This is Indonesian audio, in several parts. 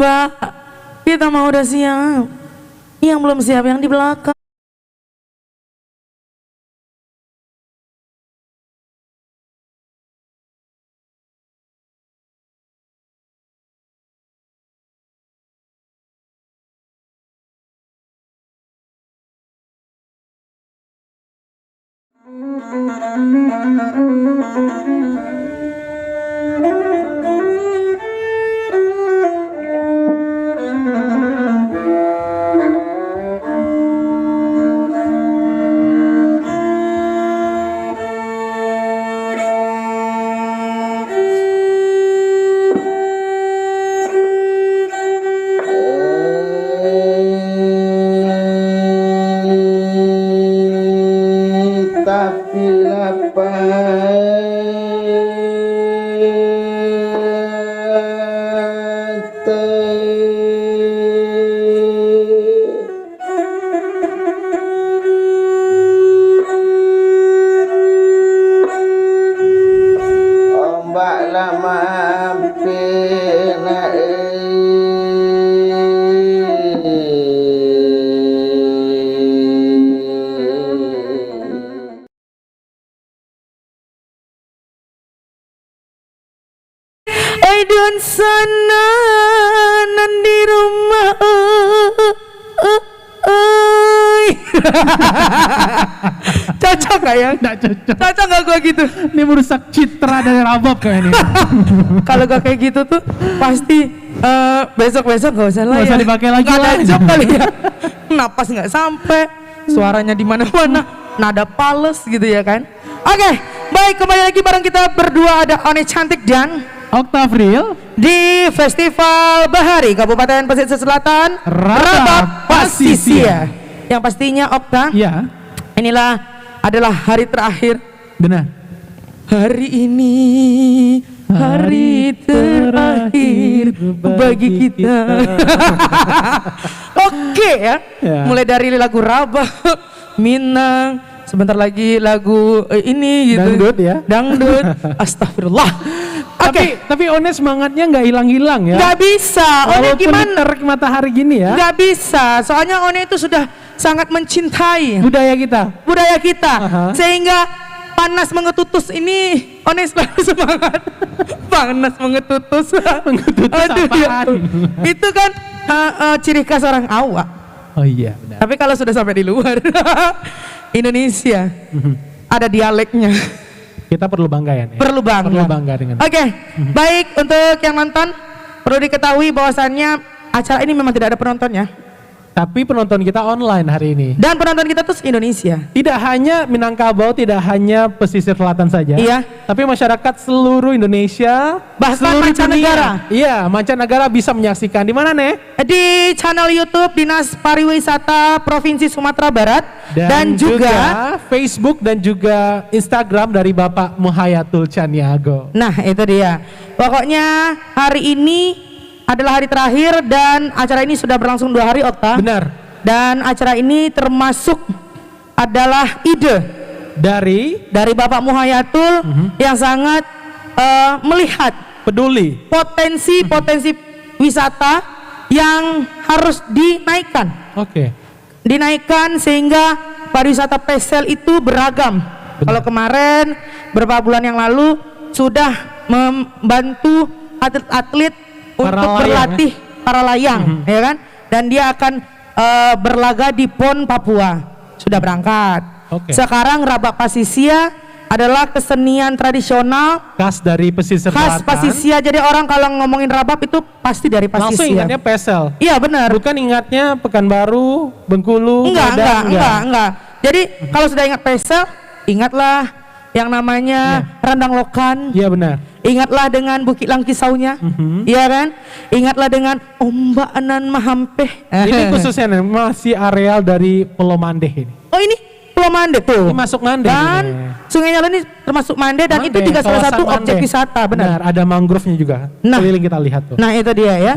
Mbak, kita mau udah siap. Yang belum siap yang di belakang. Aidon sana nan di rumah cocok gak ya? Nggak cocok. Cocok gak gue gitu? Ini merusak citra dari Rabab kayak ini. Kalau gak kayak gitu tuh pasti besok-besok gak usah lah Nggak ya. usah dipakai lagi Nggak ada lah. job kali ya. Napas gak sampai, suaranya di mana-mana, nada pales gitu ya kan. Oke, baik, kembali lagi bareng kita berdua, ada One Cantik dan Octavril di Festival Bahari Kabupaten Pesisir Selatan, Rabab Pasisia. Yang pastinya Okta, ya, inilah adalah hari terakhir. benar. Hari ini hari terakhir bagi kita. Oke ya. Mulai dari lagu Rabab, Minang, sebentar lagi lagu ini gitu. Dangdut ya. Dangdut. Astagfirullah. Tapi One semangatnya nggak hilang-hilang ya. Nggak bisa. One Walaupun gimana? terik matahari gini ya. Nggak bisa. Soalnya One itu sudah sangat mencintai Budaya kita. Sehingga panas mengetutus ini One selalu semangat. Panas mengetutus. Mengetutus apaan? Itu kan ciri khas orang awak. Oh iya benar. Tapi kalau sudah sampai di luar Indonesia ada dialeknya. Kita perlu bangga ya. Perlu bangga dengan. Oke, baik, untuk yang nonton perlu diketahui bahwasannya acara ini memang tidak ada penontonnya. Tapi penonton kita online hari ini. Dan penonton kita tuh Indonesia. Tidak hanya Minangkabau, tidak hanya pesisir selatan saja. Iya. Tapi masyarakat seluruh Indonesia, bahkan seluruh mancanegara. dunia. Iya, mancanegara bisa menyaksikan. Di mana nih? Di channel YouTube Dinas Pariwisata Provinsi Sumatera Barat dan juga Facebook dan juga Instagram dari Bapak Muhayatul Caniago. Nah, itu dia. Pokoknya hari ini adalah hari terakhir dan acara ini sudah berlangsung 2 hari, Okta. Benar. Dan acara ini termasuk adalah ide dari Bapak Muhayatul yang sangat melihat peduli potensi wisata yang harus dinaikkan. Oke. Dinaikkan sehingga pariwisata Pesel itu beragam. Kalau kemarin beberapa bulan yang lalu sudah membantu atlet-atlet untuk berlatih para layang, ya kan? Dan dia akan berlaga di PON Papua. Sudah berangkat. Sekarang Rabab Pasisia adalah kesenian tradisional khas dari pesisir selatan. Khas Pasisia. Jadi orang kalau ngomongin Rabab itu pasti dari Pasisia. Langsung ingatnya Pesel. Iya benar. Bukan ingatnya Pekanbaru, Bengkulu, Enggak. Jadi kalau sudah ingat Pesel, ingatlah yang namanya rendang lokan. Iya benar. Ingatlah dengan Bukit Langkisaunya, iya kan? Ingatlah dengan ombak nan mahampeh. Ini khususnya nih, masih areal dari Pulau Mandeh ini. Oh ini Pulau Mandeh tuh. Ini masuk Mandeh. Dan Sungai Nyala ini termasuk Mandeh dan itu juga salah satu objek wisata, benar. Ada mangrove-nya juga. Keliling kita lihat tuh. Nah itu dia ya.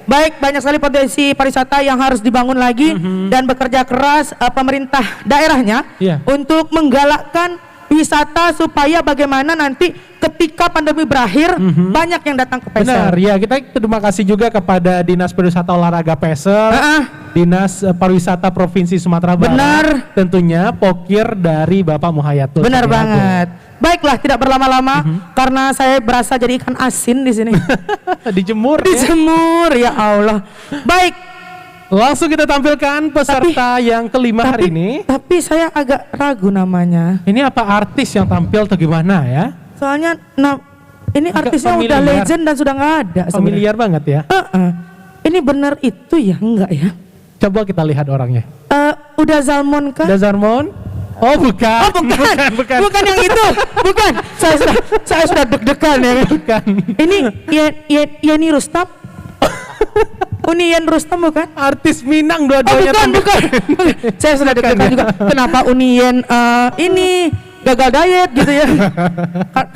Baik, banyak sekali potensi pariwisata yang harus dibangun lagi dan bekerja keras pemerintah daerahnya untuk menggalakkan wisata supaya bagaimana nanti ketika pandemi berakhir banyak yang datang ke Benar, Pesel. ya kita terima kasih juga kepada Dinas Pariwisata Olahraga Pesel, Dinas Pariwisata Provinsi Sumatera Barat. Benar. Tentunya pokir dari Bapak Muhayatul. Benar Caniago. banget. Baiklah, tidak berlama-lama karena saya berasa jadi ikan asin di sini. Dijemur ya. Dijemur, ya Allah. Baik. Langsung kita tampilkan peserta yang kelima hari ini. Tapi saya agak ragu namanya. Ini apa artis yang tampil atau gimana ya? Soalnya ini Agak artisnya udah familiar. legend dan sudah nggak ada. Familiar banget ya. Ini benar itu ya? Enggak ya? Coba kita lihat orangnya. Udah Zalmon kah? Dazarmon? Oh bukan. Oh bukan. bukan. Bukan yang itu. Bukan. Saya sudah deg-degan ya. Bukan. Ini Yeni Rustam. Unian Rustam bukan? Artis Minang Oh dua-duanya. bukan. Saya sudah deg-degan juga. Kenapa Unian ini gagal diet gitu ya?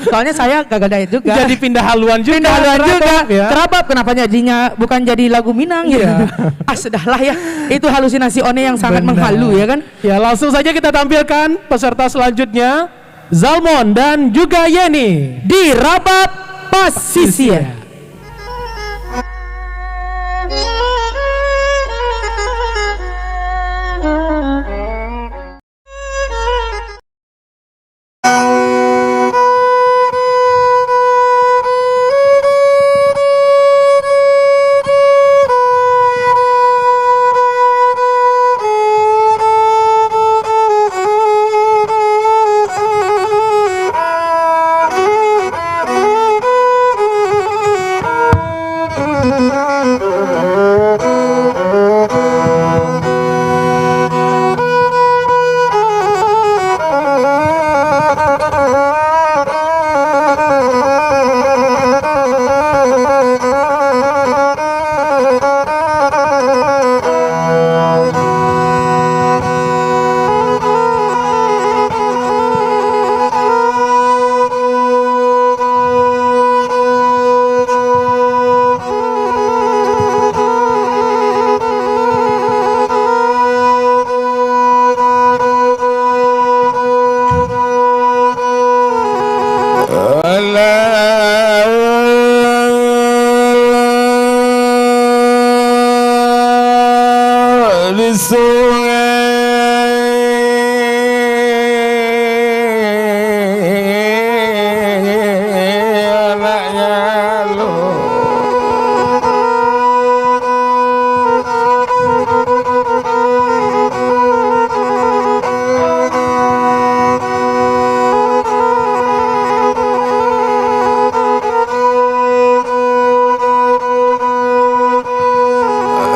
Soalnya saya gagal diet juga. Jadi pindah haluan juga. Pindah haluan juga. Terhadap, ya. Kenapa? Kenapa nyajinya bukan jadi lagu Minang gitu? Sudahlah ya. Itu halusinasi One yang sangat Benar. menghalu ya kan? Ya langsung saja kita tampilkan peserta selanjutnya, Zalmon dan juga Yeni Di Rabat Pasisia.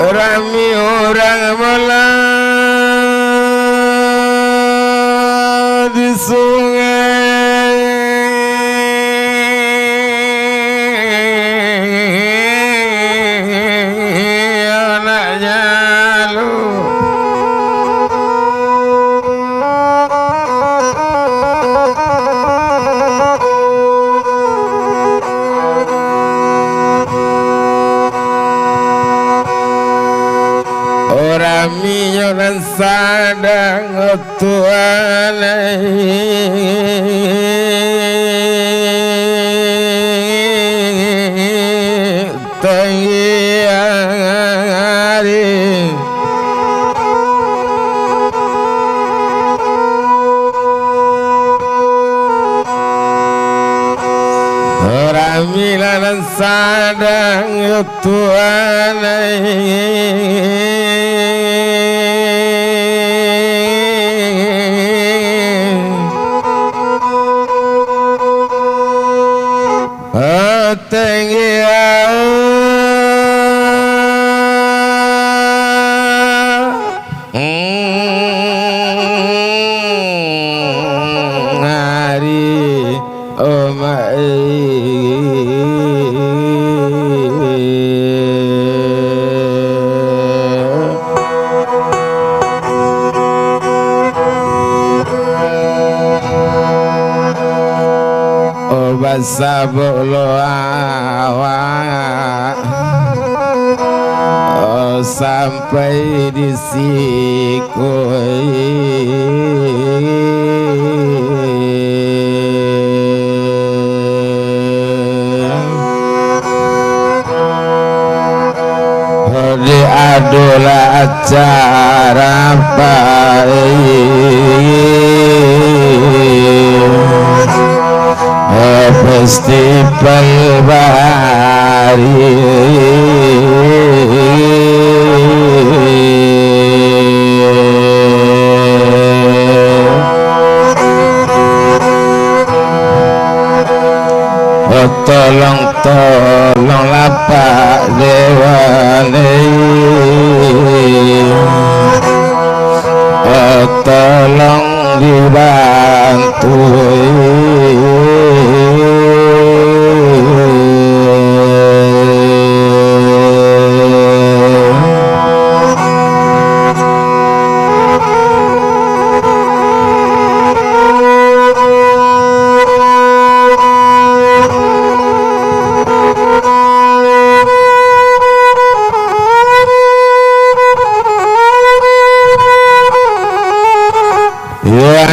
Rami orang malam di sungai anaknya lu orang minyak sadang tuanai tinggi hari orang minyak sadang tuanai tinggi hari basa bolo awak sampai di siku adola acara baik festival bahari tolong Pak Dewane tolong dibantu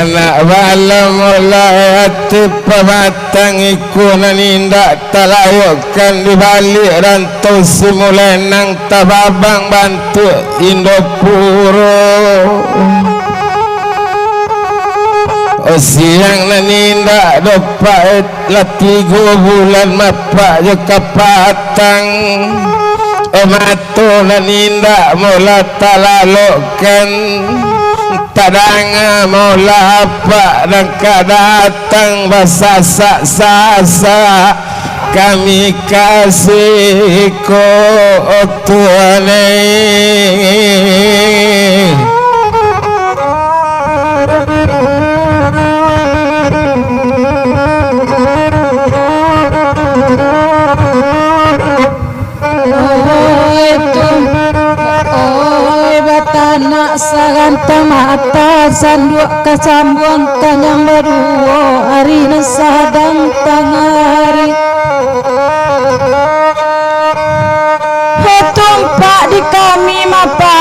anak bala mulai hati pematang iku nanindak talayukan di balik rantau simulai nang tababang bantu Indopuro siang nanindak dopak latigo bulan mapak je kapatang matu nanindak mula talalukan tadang mula apa dan kadatang basasa kami kasih ko tuane anak saganta mata sanduk kacambuang kanyang baruo hari sadang tangari tumpak di kami mapa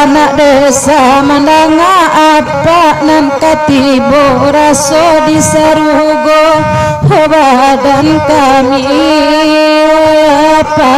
anak desa mandanga apa nan katibo raso di sarugo badan kami apa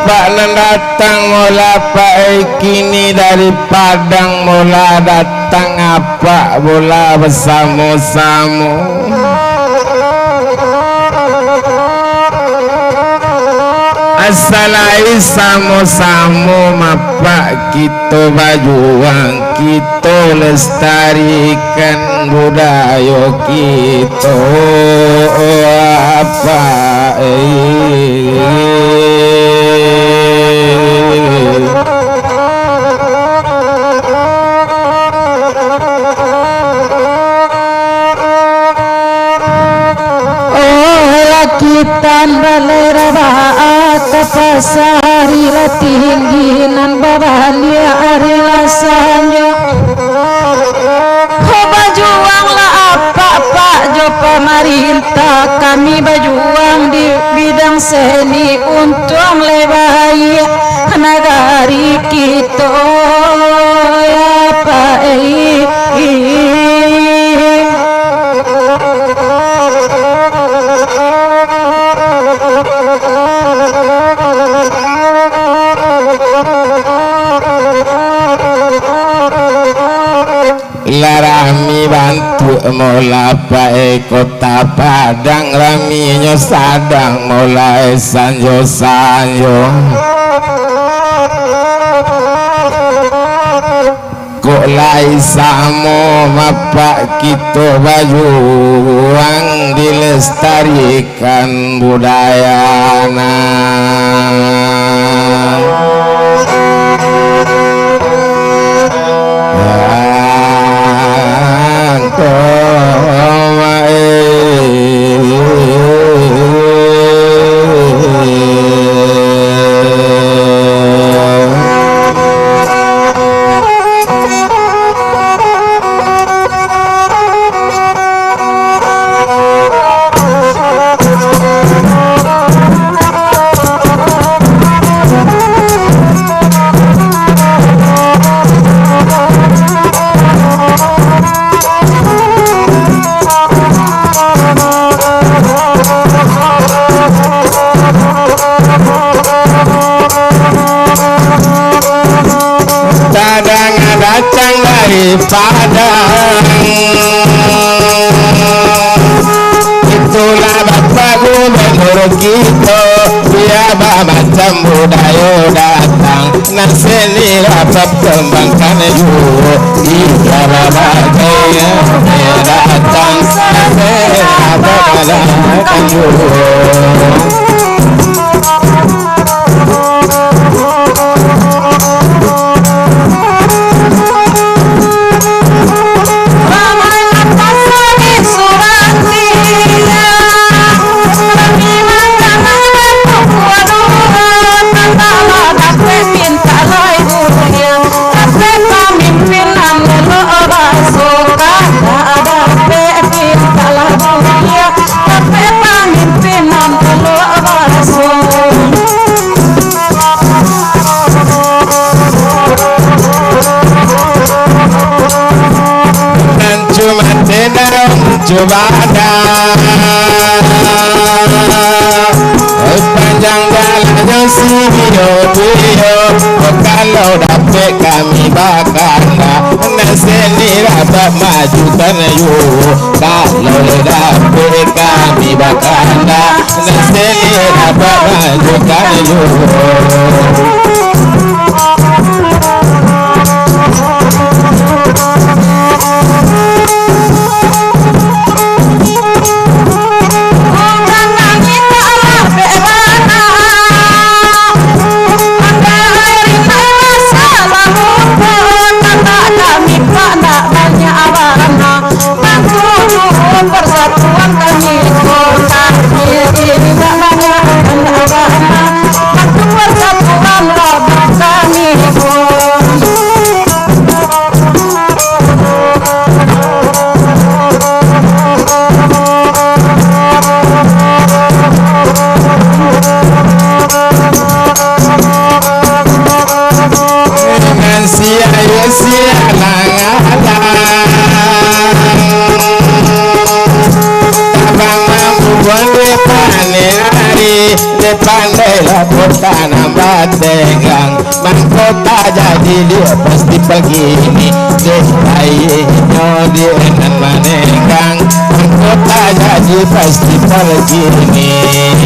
Pak nan datang mula Pak kini dari Padang mula datang apa bola bersama-sama asalai sama-sama mapak kita bajuang kita lestarikan budaya kita apa kitan balera baat pasari tingginan babalia ari lasanyo bajuang la apa pak jo pemerintah kami bajuang di bidang seni untuk lebai nagari kita ya pak Larami bantu mula Pak kota Padang raminya sadang mulai sanjo-sanjo kok lai samo mapak kita bajuang dilestarikan budayana Padang. Itulah Bapak Gubernur kita, dia macam budaya datang. Nah seni dapat kembangkan juga, dia bagainya datang. Seni dapat kembangkan juga. Coba panjang jalannya si bio kalau dapat kami bakar seni dapat majukan yuk kalau dapat kami bakar seni dapat majukan yuk. Persatuan kami kota ini tak banyak persatuan labah kami dengan pandai lapor tanam bategang mahkota jadi dia pasti begini desainya dia nan manegang mahkota jadi pasti begini.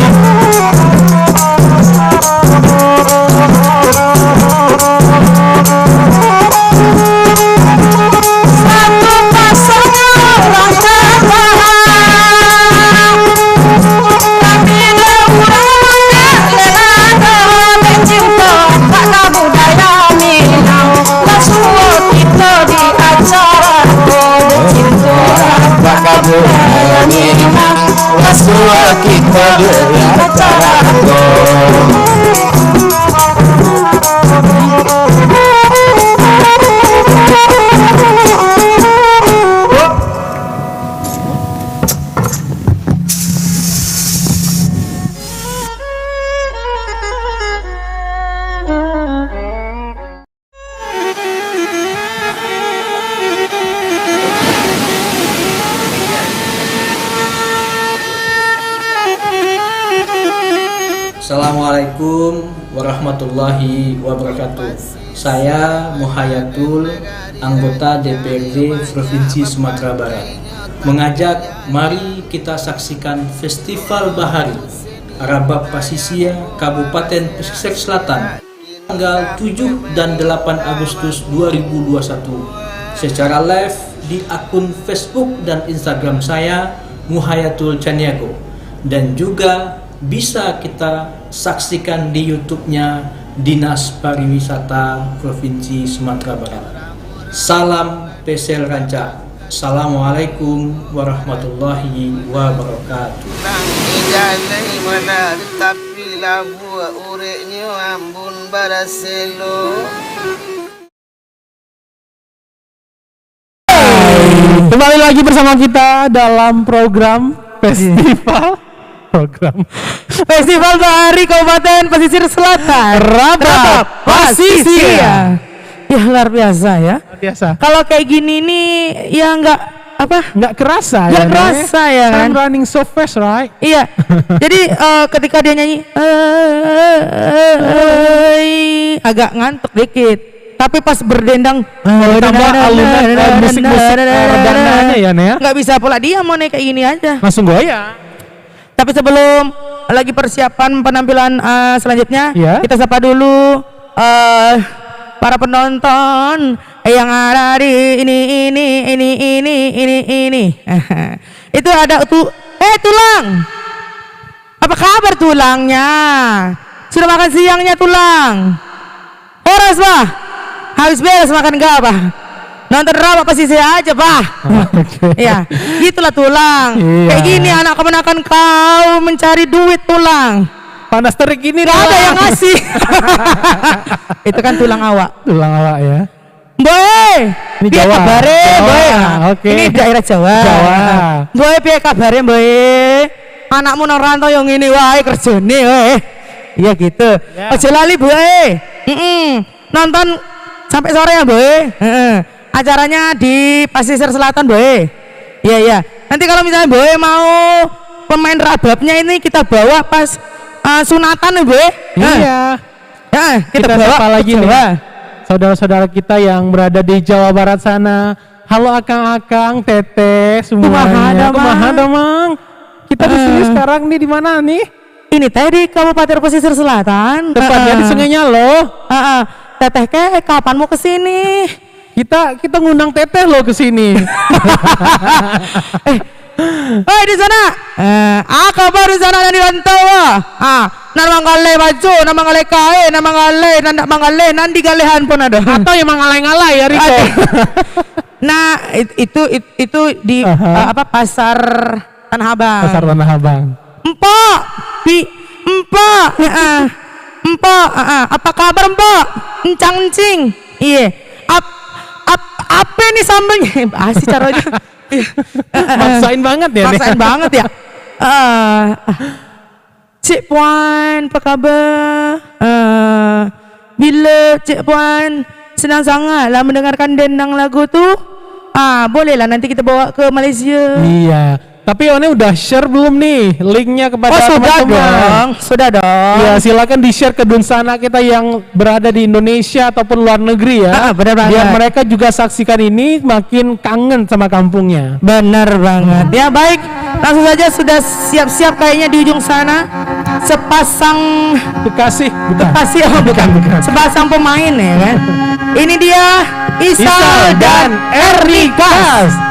Wasua kita di acara Assalamualaikum warahmatullahi wabarakatuh. Saya Muhayatul, anggota DPRD Provinsi Sumatera Barat, mengajak mari kita saksikan Festival Bahari Arabab Pasisia Kabupaten Pesisir Selatan tanggal 7 dan 8 Agustus 2021 secara live di akun Facebook dan Instagram saya Muhayatul Caniago, dan juga bisa kita saksikan di YouTube-nya Dinas Pariwisata Provinsi Sumatera Barat. Salam PSL Ranca. Assalamualaikum warahmatullahi wabarakatuh. Kembali lagi bersama kita dalam program Festival Bahari Kabupaten Pesisir Selatan Arabab Pasisia. Ya luar biasa ya. Biasa. Kalau kayak gini nih ya nggak kerasa ya. Kan running so fast, right? Iya. Jadi ketika dia nyanyi agak ngantuk dikit. Tapi pas berdendang Tambah alunan musik-musik redananya ya Nea. nggak bisa pula dia mau kayak gini aja. Langsung goyang. Tapi sebelum lagi persiapan penampilan selanjutnya, Ya. kita sapa dulu para penonton yang ada di ini. Itu ada tulang. Apa kabar tulangnya? Sudah makan siangnya tulang? Horas bah, habis beres makan gak bah? Nonton drama pasti saya aja bah. Ya, gitulah tulang. Iya. Kayak gini anak kemenakan kau mencari duit tulang. Panas terik ini Gak ada yang ngasih. Itu kan tulang awak. Tulang awak ya. Boy, Ini piye Jawa. kabare, Jawa, boy? oke. Ini daerah Jawa. Jawa. Boy, piye kabare, boy? Anakmu nang rantau yang ini wae kerjane wae. Iya gitu. Ya. Ojo lali, boy. Nonton sampai sore ya, boy. Acaranya di Pasisir Selatan, boy. Iya. Nanti kalau misalnya boy mau pemain rababnya ini kita bawa pas sunatan, boy. Iya. Ya, Kita bawa sapa ke lagi nih. Jawa. Saudara-saudara kita yang berada di Jawa Barat sana. Halo akang-akang, teteh semuanya. Kumaha, Damang. Kita di sini sekarang nih di mana nih? Ini teh di Kabupaten Pesisir Selatan. Tepatnya di Sungai Nyalo. Teteh kapan mau kesini? Kita ngundang teteh loh ke sini. Hei di sana. Kabar di sana dan di rantau. Nama ngale baju, nama ngale kae, nama ngale, nanda mangale, nandi galehan pun ada. Atau yang ngalai-ngalai ya Riko. Nah itu di pasar Tanah Abang. Pasar Tanah Abang. Empok, Empok, apa kabar Empok? Encang-encing. Iya. Apa nih sambelnya? Asih caranya. Maksain banget ya. Maksain banget ya. Cik Puan, apa kabar? Bila Cik Puan senang sangat lah mendengarkan dendang lagu tuh. Bolehlah nanti kita bawa ke Malaysia. Iya. Tapi One udah share belum nih linknya kepada teman-teman? Sudah dong. Ya silakan di share ke Dunsana kita yang berada di Indonesia ataupun luar negeri ya. Benar banget. Biar mereka juga saksikan ini makin kangen sama kampungnya. Benar banget. Ya baik, langsung saja sudah siap-siap kayaknya di ujung sana sepasang Kekasih, bukan. Sepasang pemain ya kan. Ini dia Isal dan Ernikas.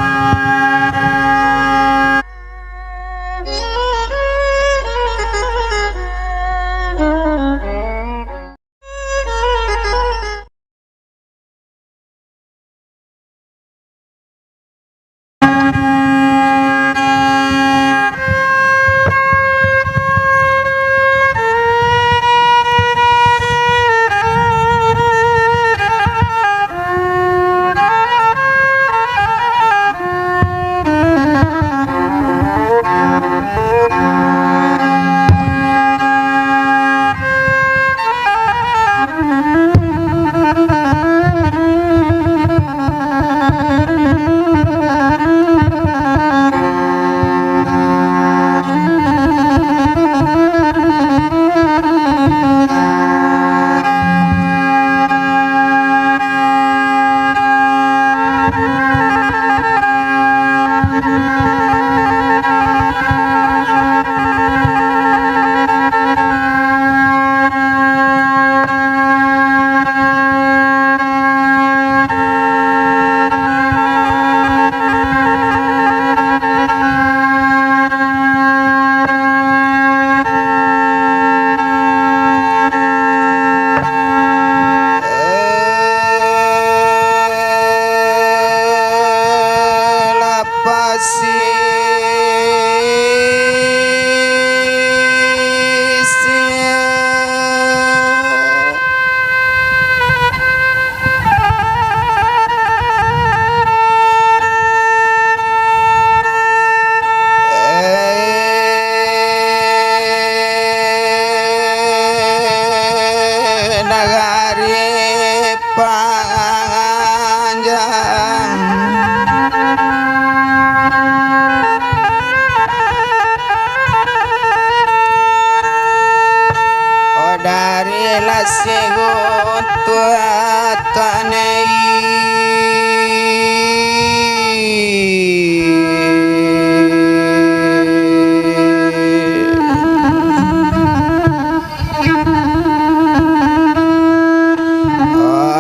dari lasigun tuatanai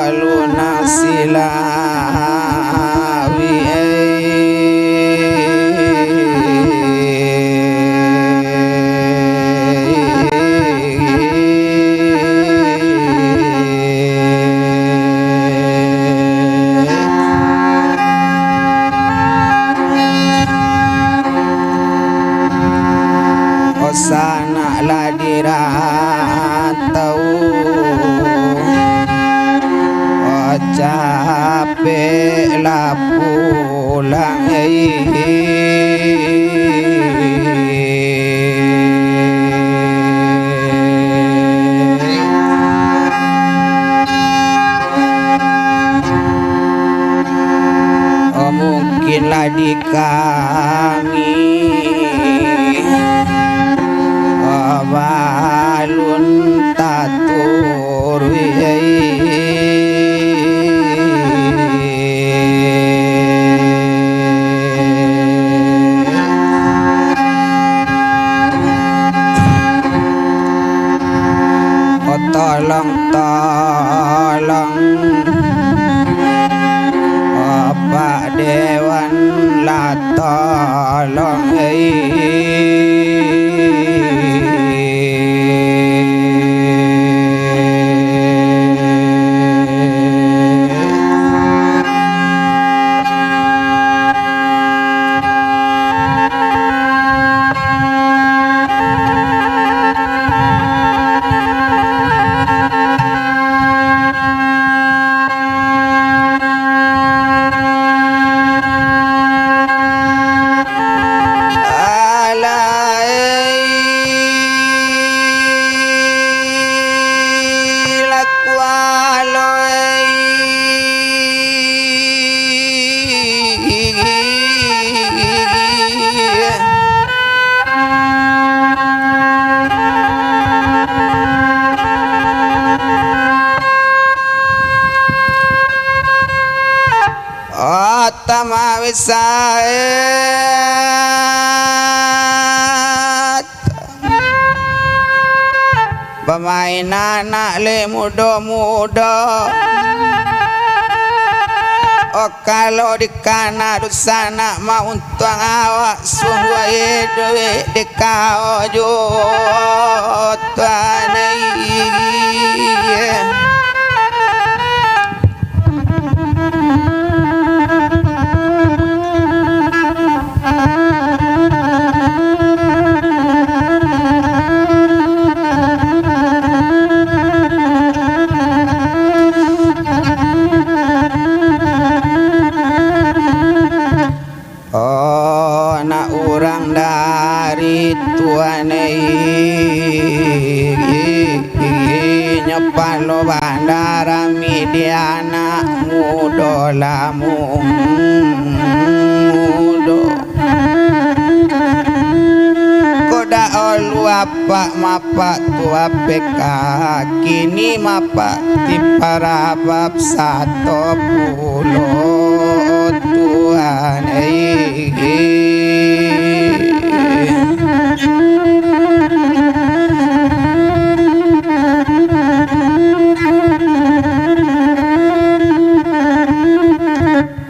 aluna silawi sana ladirantau capek lah pulang mungkinlah di kami balun tatur tolong Bapak Dewan lah tolong tamawisaet pemain anak le muda-muda oh kalau di kana dusana mau untung awak sungguh duit di kau jotanai anak orang dari tuanai nyepalo bandara midiana mudo lamu mudo koda olu apa mapa tua peka kini mapa tiparabab 10 Tuhan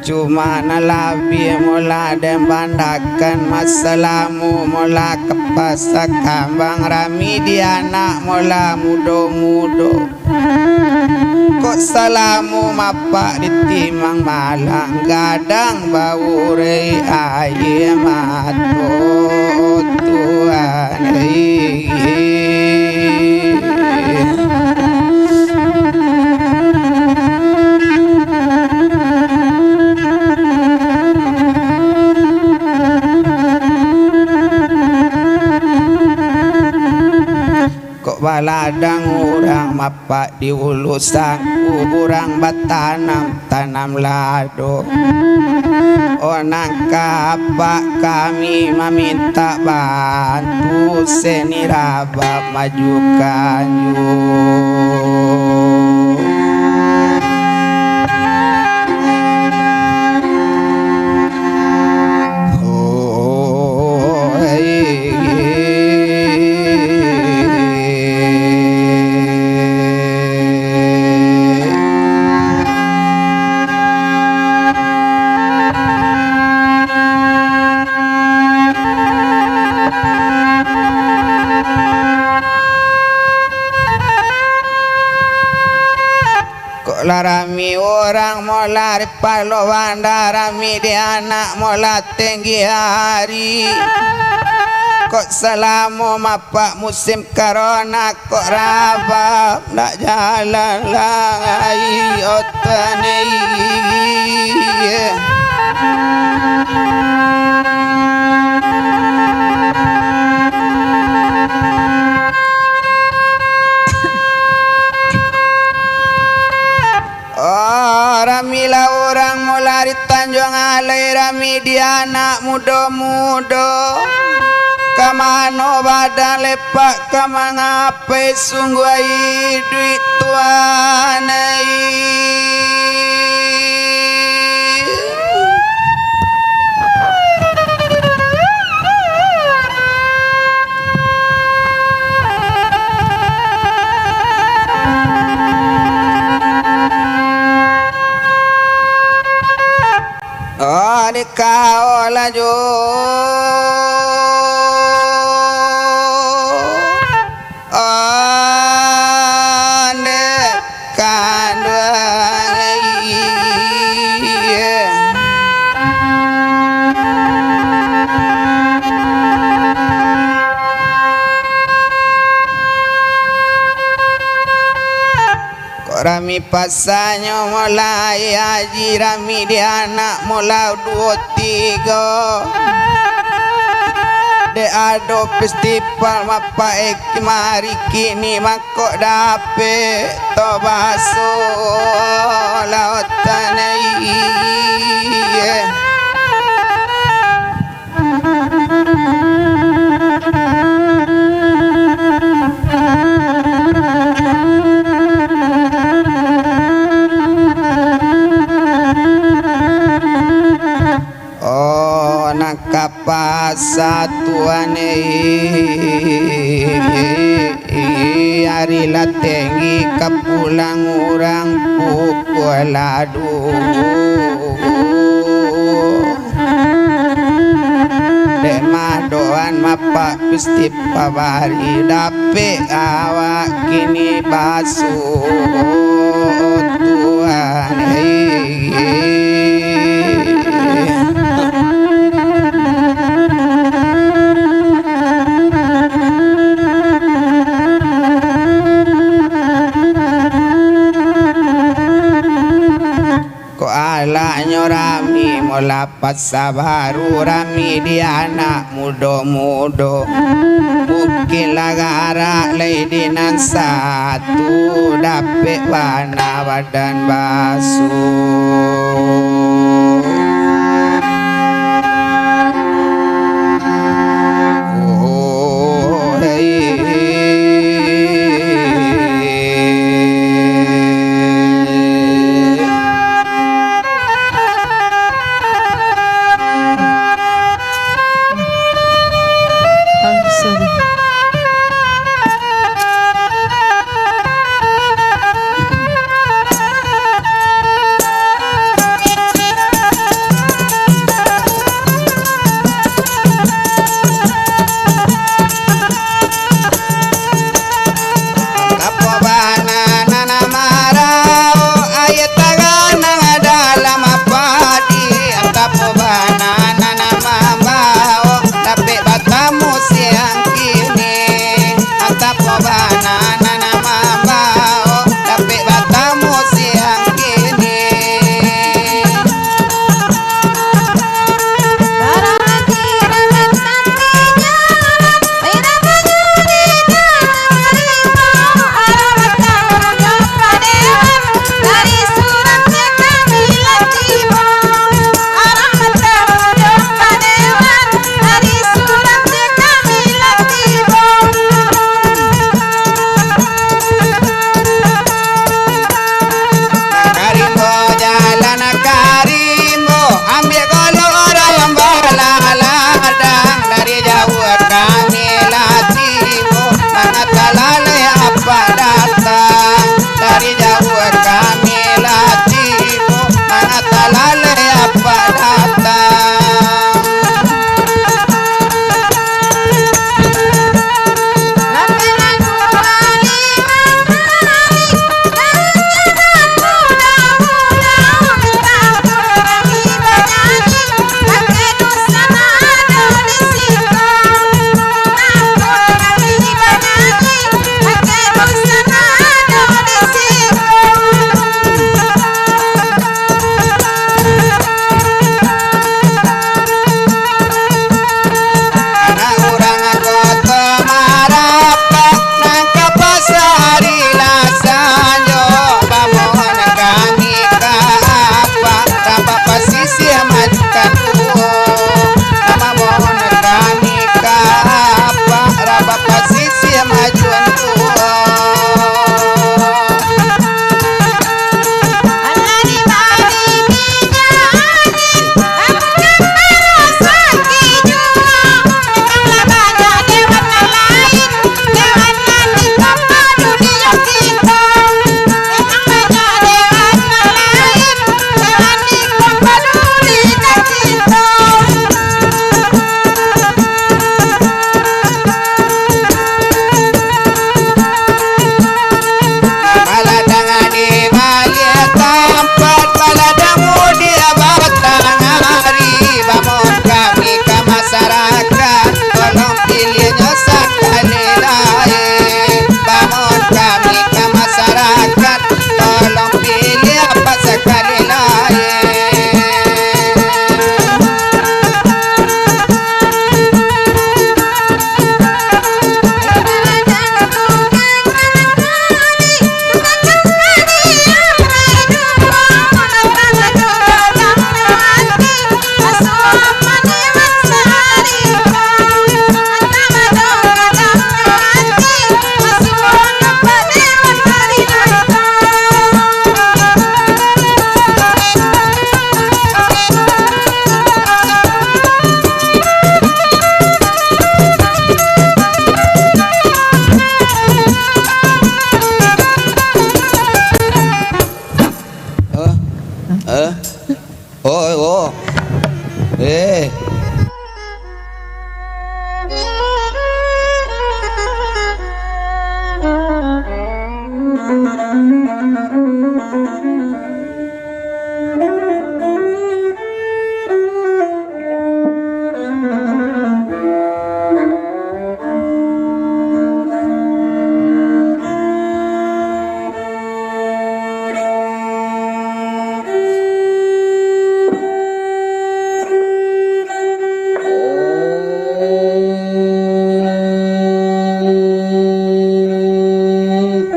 cuma nalabi mula dan bandakan masalamu mula kepasak kambang rami di anak mula mudo-mudo kok salamu mapa ditimang malang gadang bau rei aye mato Tuhan ladang urang mapak di ulusan urang tanam lado. Oh nangka pak kami meminta bantu seni raba majukan yuk. Larami orang mola palo rami di anak mola tinggi hari. Kok selama mapak musim corona kok rabab nak jalan langai otane. Ramilah orang mulai Tanjung Alai rami di anak muda-muda. Kamano badan lepak kamangape sungguh ai duit tuanai. Oh di kau laju rami pasanyo mulai haji rami di anak mulai 2-3 de ado festival mapa mari kini makok dape to baso lautan Kapasatuan hari latengi kapulang orang pukul ladu demadoan mapak pisti pabari dape awak kini basuh Tuhan alaknya rami melapat sabaru rami di anak muda-muda mungkin lagara leidinan satu dapet warna badan basuh. Oh,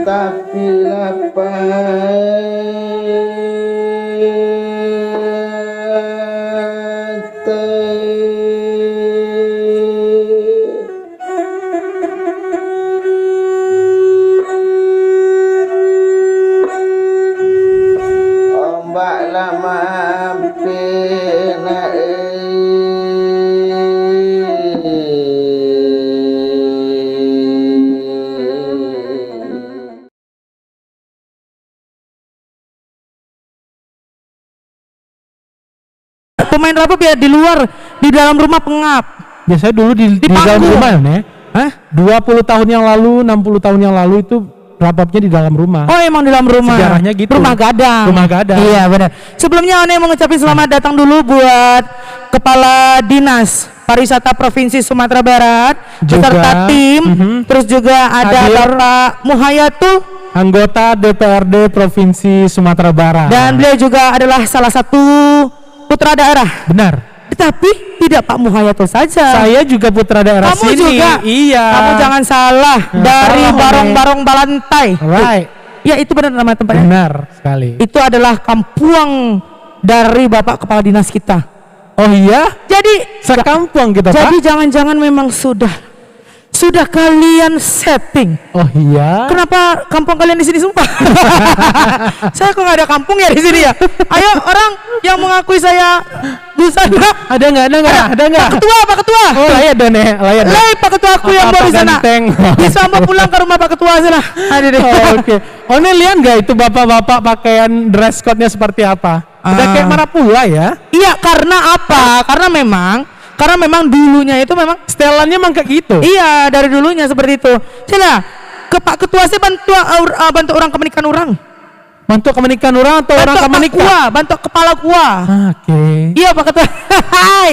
Tapi ombak lama hampir Pemain rabab ya di luar, di dalam rumah pengap. Biasanya dulu di dalam panggung. rumah ya. Hah? 20 tahun yang lalu, 60 tahun yang lalu itu rababnya di dalam rumah. Oh emang di dalam rumah. Sejarahnya gitu. Rumah gadang. Rumah gadang. Iya benar. Sebelumnya One mau ngucapin selamat datang dulu buat Kepala Dinas Pariwisata Provinsi Sumatera Barat Juga, beserta tim. Terus juga ada hadir Bapak Muhayatul anggota DPRD Provinsi Sumatera Barat. dan beliau juga adalah salah satu putra daerah. Benar. Tetapi tidak Pak Muhayatul saja. Saya juga putra daerah Kamu sini. juga. Iya. Kamu jangan salah. Dari salah, Barong-Barong Balantai. Right. Ya itu benar nama tempatnya. Benar sekali. Itu adalah kampuang dari Bapak Kepala Dinas kita. Oh iya? Jadi Sekampung kita, jadi Pak? jangan-jangan memang sudah kalian setting. Oh iya? Kenapa kampung kalian di sini sumpah? Saya kok nggak ada kampung ya di sini ya? Ayo orang yang mengakui saya busana. Ada nggak? Pak Ketua. Oh, layak dong, Nek. Layak dong. Lai Pak Ketua aku yang bawa di sana. Ganteng. Bisa mau pulang ke rumah Pak Ketua sana. Ada deh. Oh, oke. Oh, ini lihat nggak itu bapak-bapak pakaian dress code-nya seperti apa? Udah kayak Marapula ya? Iya, karena apa? Karena memang dulunya itu memang Setelannya emang kayak gitu. iya dari dulunya seperti itu. Cina ke Pak Ketua saya bantu orang kemenikan orang. Bantu kemenikan orang atau orang Bantu Pak kemenikan? Kua, bantu kepala Kua. Oke. Iya Pak Ketua. Hai.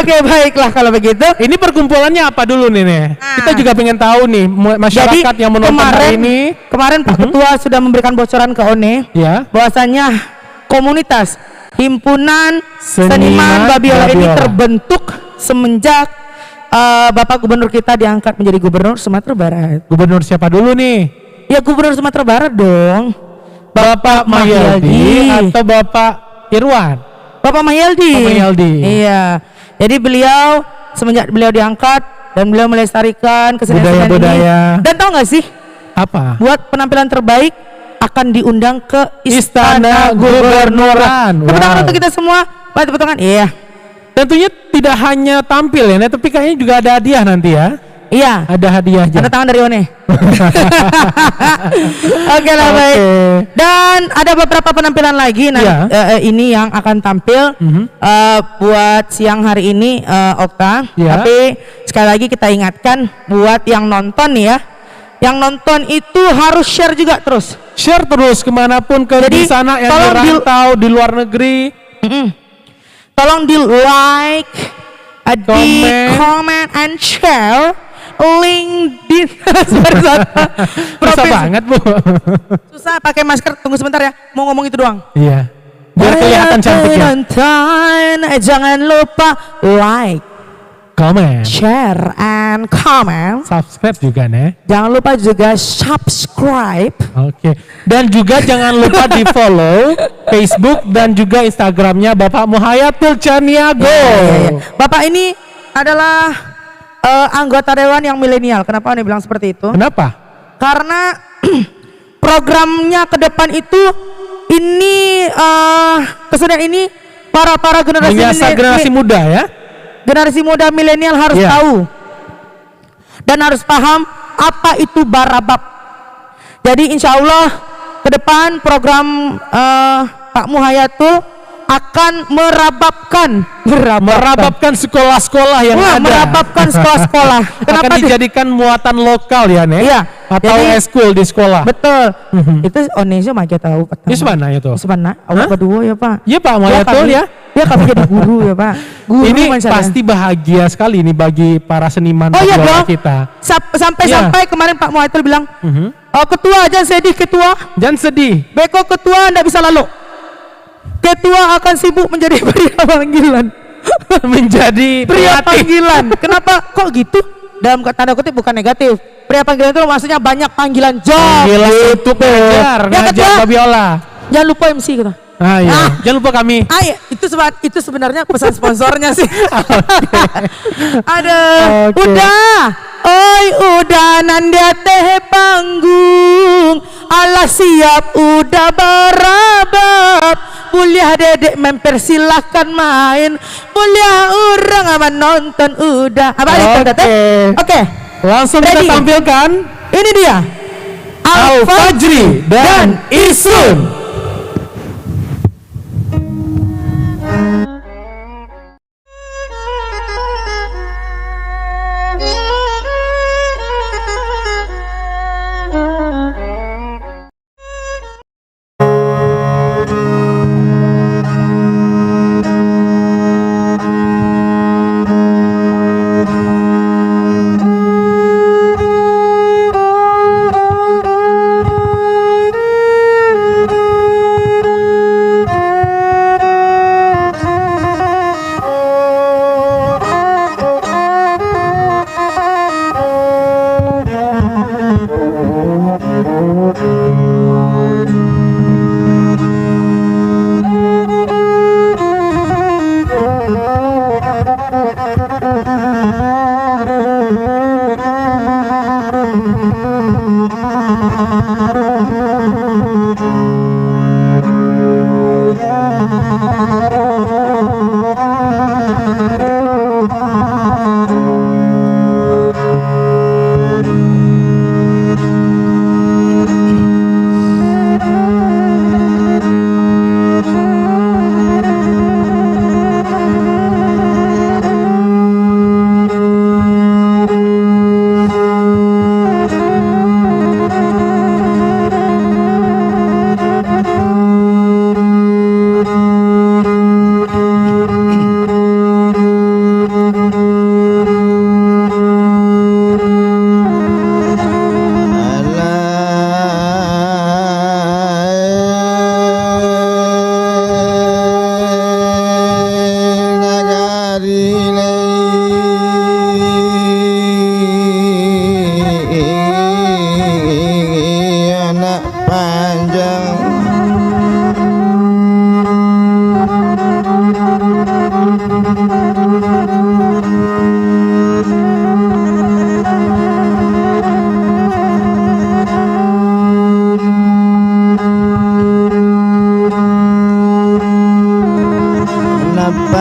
Oke baiklah kalau begitu. Ini perkumpulannya apa dulu nih, Nek? Kita juga pengen tahu nih masyarakat yang menonton hari ini. Kemarin Pak Ketua sudah memberikan bocoran ke One Ya. bahwasanya komunitas Himpunan Seniman Seniman Babiola ini Babiola terbentuk semenjak Bapak Gubernur kita diangkat menjadi Gubernur Sumatera Barat. Gubernur siapa dulu nih? Ya Gubernur Sumatera Barat dong. Bapak Mahyaldi atau Bapak Irwan? Bapak Mahyaldi. Bapak Mahyaldi. Iya. Jadi beliau semenjak beliau diangkat dan beliau melestarikan kesenian Budaya-budaya. ini. Dan tahu nggak sih? Apa? Buat penampilan terbaik akan diundang ke Istana Gubernuran. Tepuk tangan Wow. untuk kita semua. Baik, tepuk tangan. Iya. Tentunya tidak hanya tampil ya, Nek, tapi kayaknya juga ada hadiah nanti ya. Iya. Ada hadiahnya. Tanda tangan dari One. Oke lah baik. Dan ada beberapa penampilan lagi ini yang akan tampil buat siang hari ini Okta. Ya. Tapi sekali lagi kita ingatkan buat yang nonton nih ya. Yang nonton itu harus share juga terus. Share terus kemanapun ke Jadi, di sana yang tolong dirantau di luar negeri. Tolong di like, di comment and share link di Susah banget, Bu. Susah pakai masker. Tunggu sebentar ya. Mau ngomong itu doang. Iya. Biar kelihatan cantik ya. Jangan lupa like, Comment, share, and comment. subscribe juga, Nek. Jangan lupa juga subscribe. Oke. Dan juga jangan lupa di follow Facebook dan juga Instagramnya Bapak Muhayatul Caniago. Ya. Bapak ini adalah anggota dewan yang milenial. Kenapa Anda bilang seperti itu? Kenapa? Karena programnya ke depan itu ini kesenian ini para Menyasar generasi muda ya. generasi muda milenial harus tahu dan harus paham apa itu barabab. Jadi insya Allah ke depan program Pak Muhayatul akan merababkan sekolah-sekolah yang ada. merababkan sekolah-sekolah. Akan dijadikan muatan lokal ya, Nek? Iya. Atau Jadi, eskul di sekolah. betul. Itu Onesio maka tahu pertama. Di mana itu? Sebenarnya awal kedua ya Pak. Iya Pak Mayatul ya. Ya kami jadi guru ya Pak. Guru Ini masalah. pasti bahagia sekali ini bagi para seniman iya biola dong. kita. Sampai kemarin Pak Muaitul bilang, oh ketua jangan sedih ketua. Jangan sedih. Beko ketua ndak bisa lalu. Ketua akan sibuk menjadi pria panggilan. Menjadi Pria pelatih. panggilan. Kenapa kok gitu? Dalam tanda kutip bukan negatif. Pria panggilan itu maksudnya banyak panggilan job. Panggilan untuk ngajar kedua, biola. Jangan lupa MC kita. Ah iya. Jangan lupa kami. Iya, itu sebenarnya pesan sponsornya sih. Ada. Oke. Udah. Oi udah nandia teh panggung. Alah siap udah berabab. Kuliah dedek mempersilahkan main. Kuliah orang aman nonton udah. Apa itu teh? Oke. Langsung Ready. kita tampilkan Ini dia. Al Fajri dan Isun.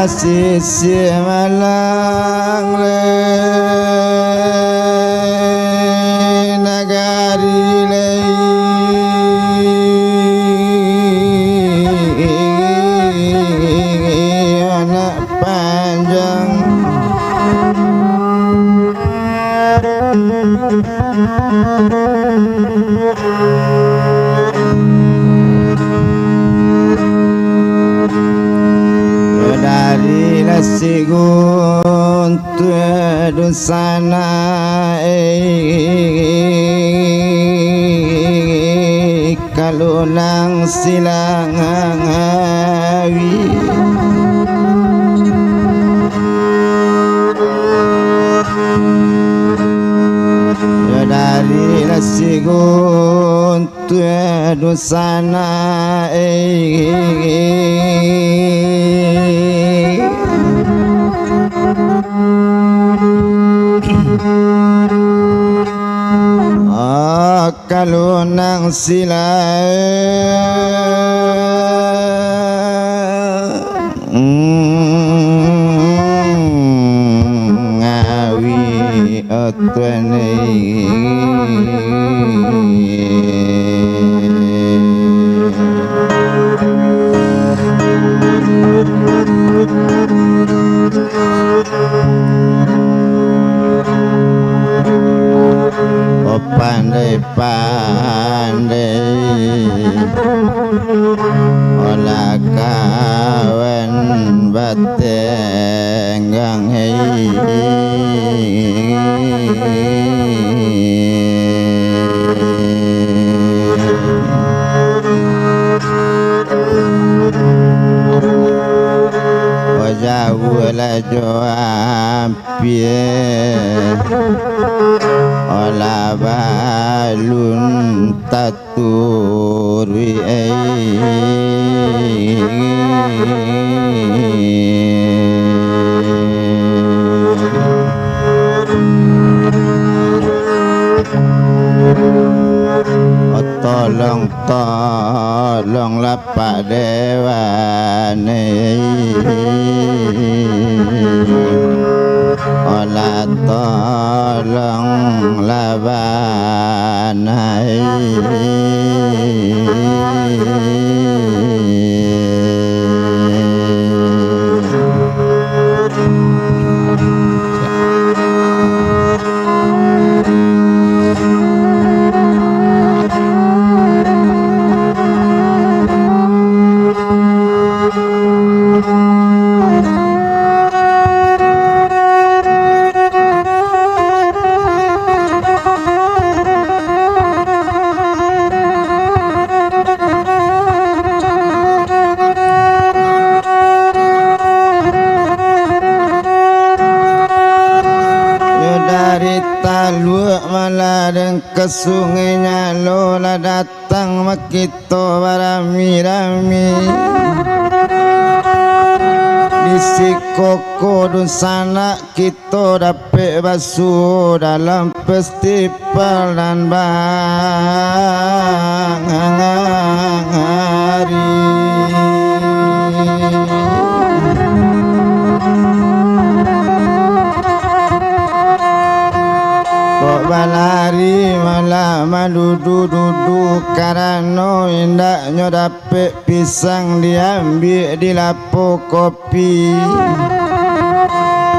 Sisi malang le nagari le anak panjang dari lasigun tu sana kalulang silang awi dari lasigun tu sana kalunang sila ngawi otwane pandai olah kawan batenggang Wala joampie ola balun taturi tolong lapak dewane olah tolong labanai ke sungainya lola datang makito barami-rami di sikoko dun sana kita dapet basuh dalam festival dan bang hari balari malah madudu-dudu karena indaknya dapet pisang diambil di lapo kopi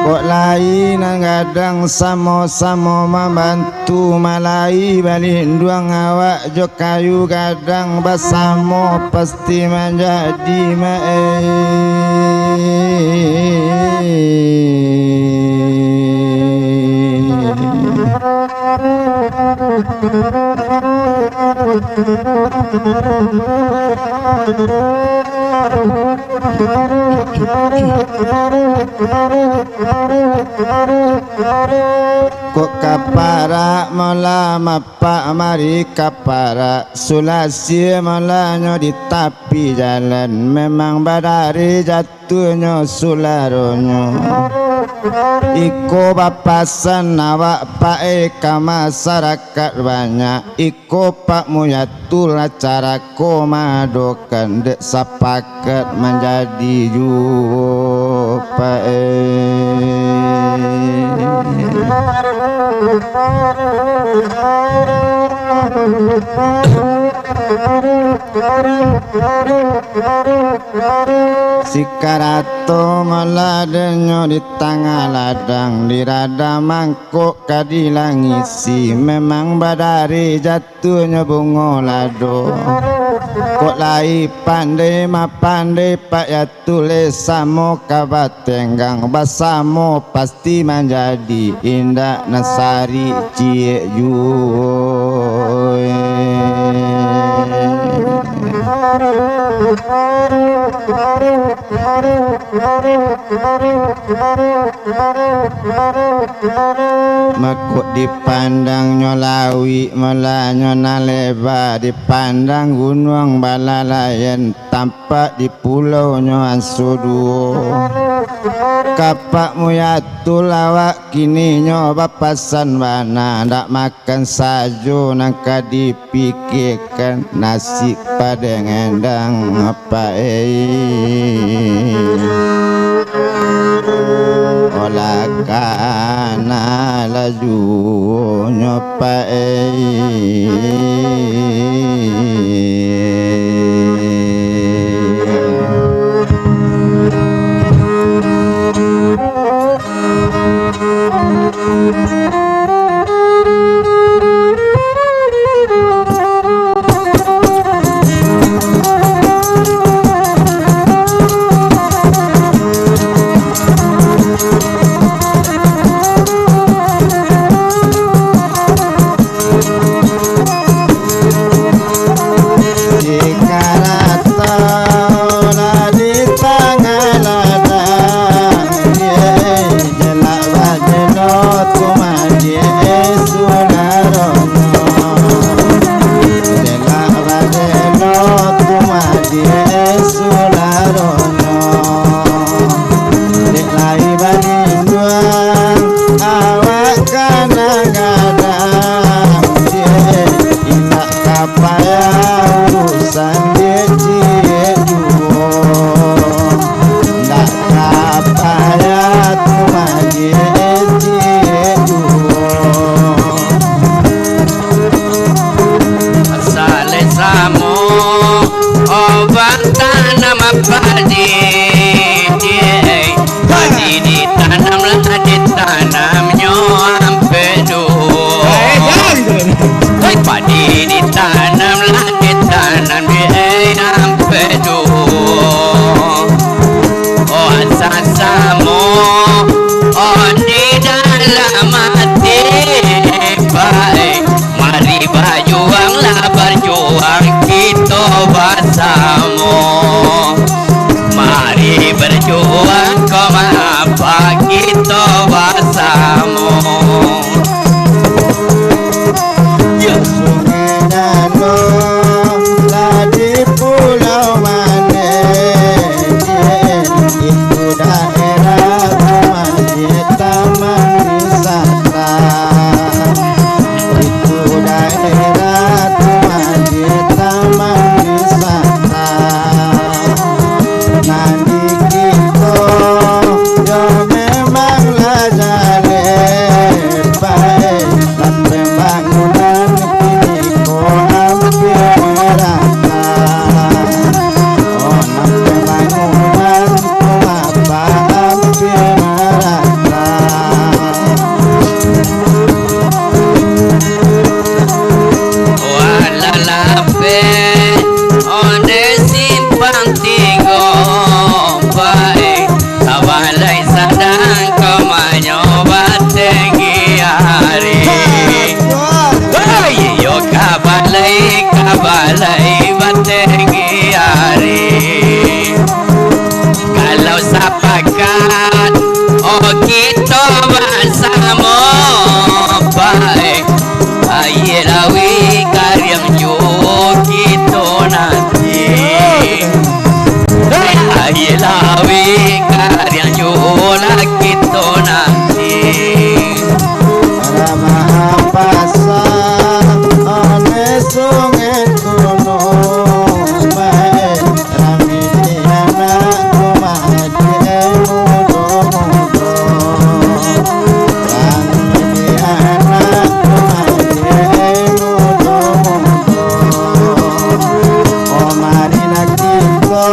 kok lain kadang sama-sama membantu malai balik duang awak jo kayu kadang bersama pasti menjadi kok kapara mala mapak mari kapara sulasi malanya di tepi jalan memang badari jatuhnya sularonyo iko bapasan awak pae ka masyarakat banyak iko pak muyatul acara komadokan dek sapakat menjadi ju pae sikarato maladenyo di tengah ladang di rada mangkuk kadilangisi memang badari jatuhnya bunga lado kok lai pandai ma pandai pak ya tulis samo kabat tenggang basamo pasti menjadi indah nasari cie juwe makuk dipandang nyolawi melanyo naleba dipandang gunung balalayan tampak di pulau ansudu kapak muyatul awak kini nyoba pasan bana ndak makan sajo nangka dipikirkan nasi pada ngendang apa olah kana laju nyopai payah urusan dia juo ndak payah cuma dia juo asale samo obat tanam padi padi ditanamlah ditanamnya ampedu padi ditanamlah ditanam di ampedu oh asasamo oh di dalam hati baik mari berjuanglah berjuang kita bersama mari berjuang kau apa kita bersama Sungai Danau lah di pulau mana itu daerah taman wisata itu daerah taman wisata nanti kita yo memang lah jalan baik dan pembangunan kini kau hampir merata oh pembangunan kau apa hampir merata walalape onde simpang tigo baik awalai sadang kau menyobat tinggi hari yo kabalai batengi hari kalau sapakat oh kita bersama baik ayelawi karyang yo kita nanti ayelawi karyang yo lah kita nanti Maha pasang oleh sungai kuno baik ramai anak kumadi mudo-mudo ramai anak kumadi mudo-mudo oh mari nak kita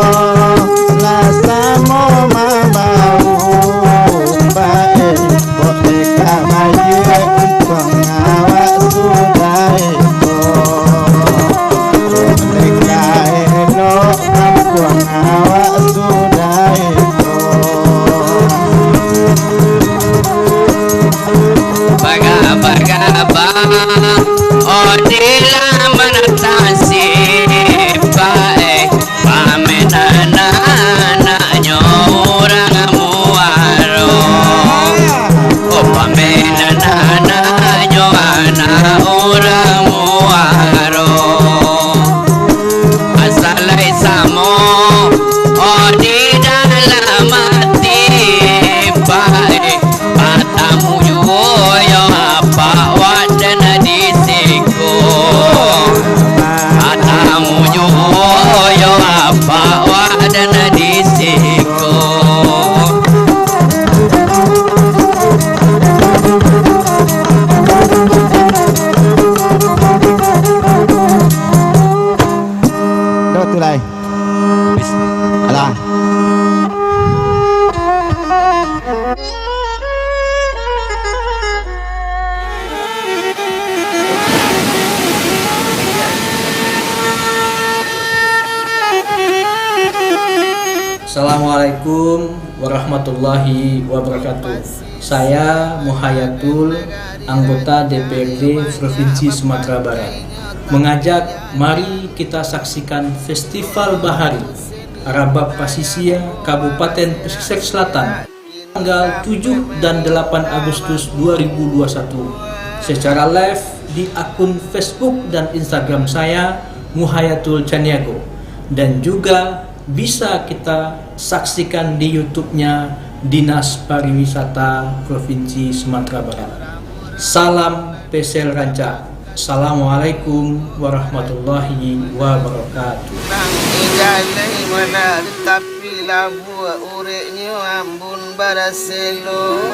lasamo mabau baik kok deka maju pengawak sudah itu mereka elok pengawak sudah itu baga-baga oh di laman tasi baik pamenan anaknya orang muaro oh pamenan anaknya anak orang muaro asalai samo oh di dalam hati baik matamu yo apa wadana di siku matamu yo apa wadana di siku Dok tulai alah Assalamualaikum warahmatullahi wabarakatuh. Saya Muhayatul, anggota DPRD Provinsi Sumatera Barat, mengajak mari kita saksikan Festival Bahari Arabab Pasisia Kabupaten Pesisir Selatan tanggal 7 dan 8 Agustus 2021 secara live di akun Facebook dan Instagram saya Muhayatul Caniago, dan juga bisa kita saksikan di YouTube-nya Dinas Pariwisata Provinsi Sumatera Barat. Salam Pesel Ranca. Assalamualaikum warahmatullahi wabarakatuh. Nang ijalai mana tapi labu ureknya ambun baraselo.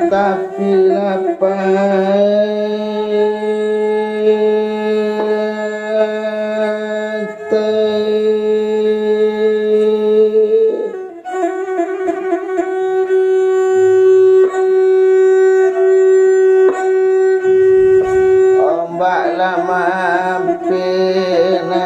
Tapi ombak lama pena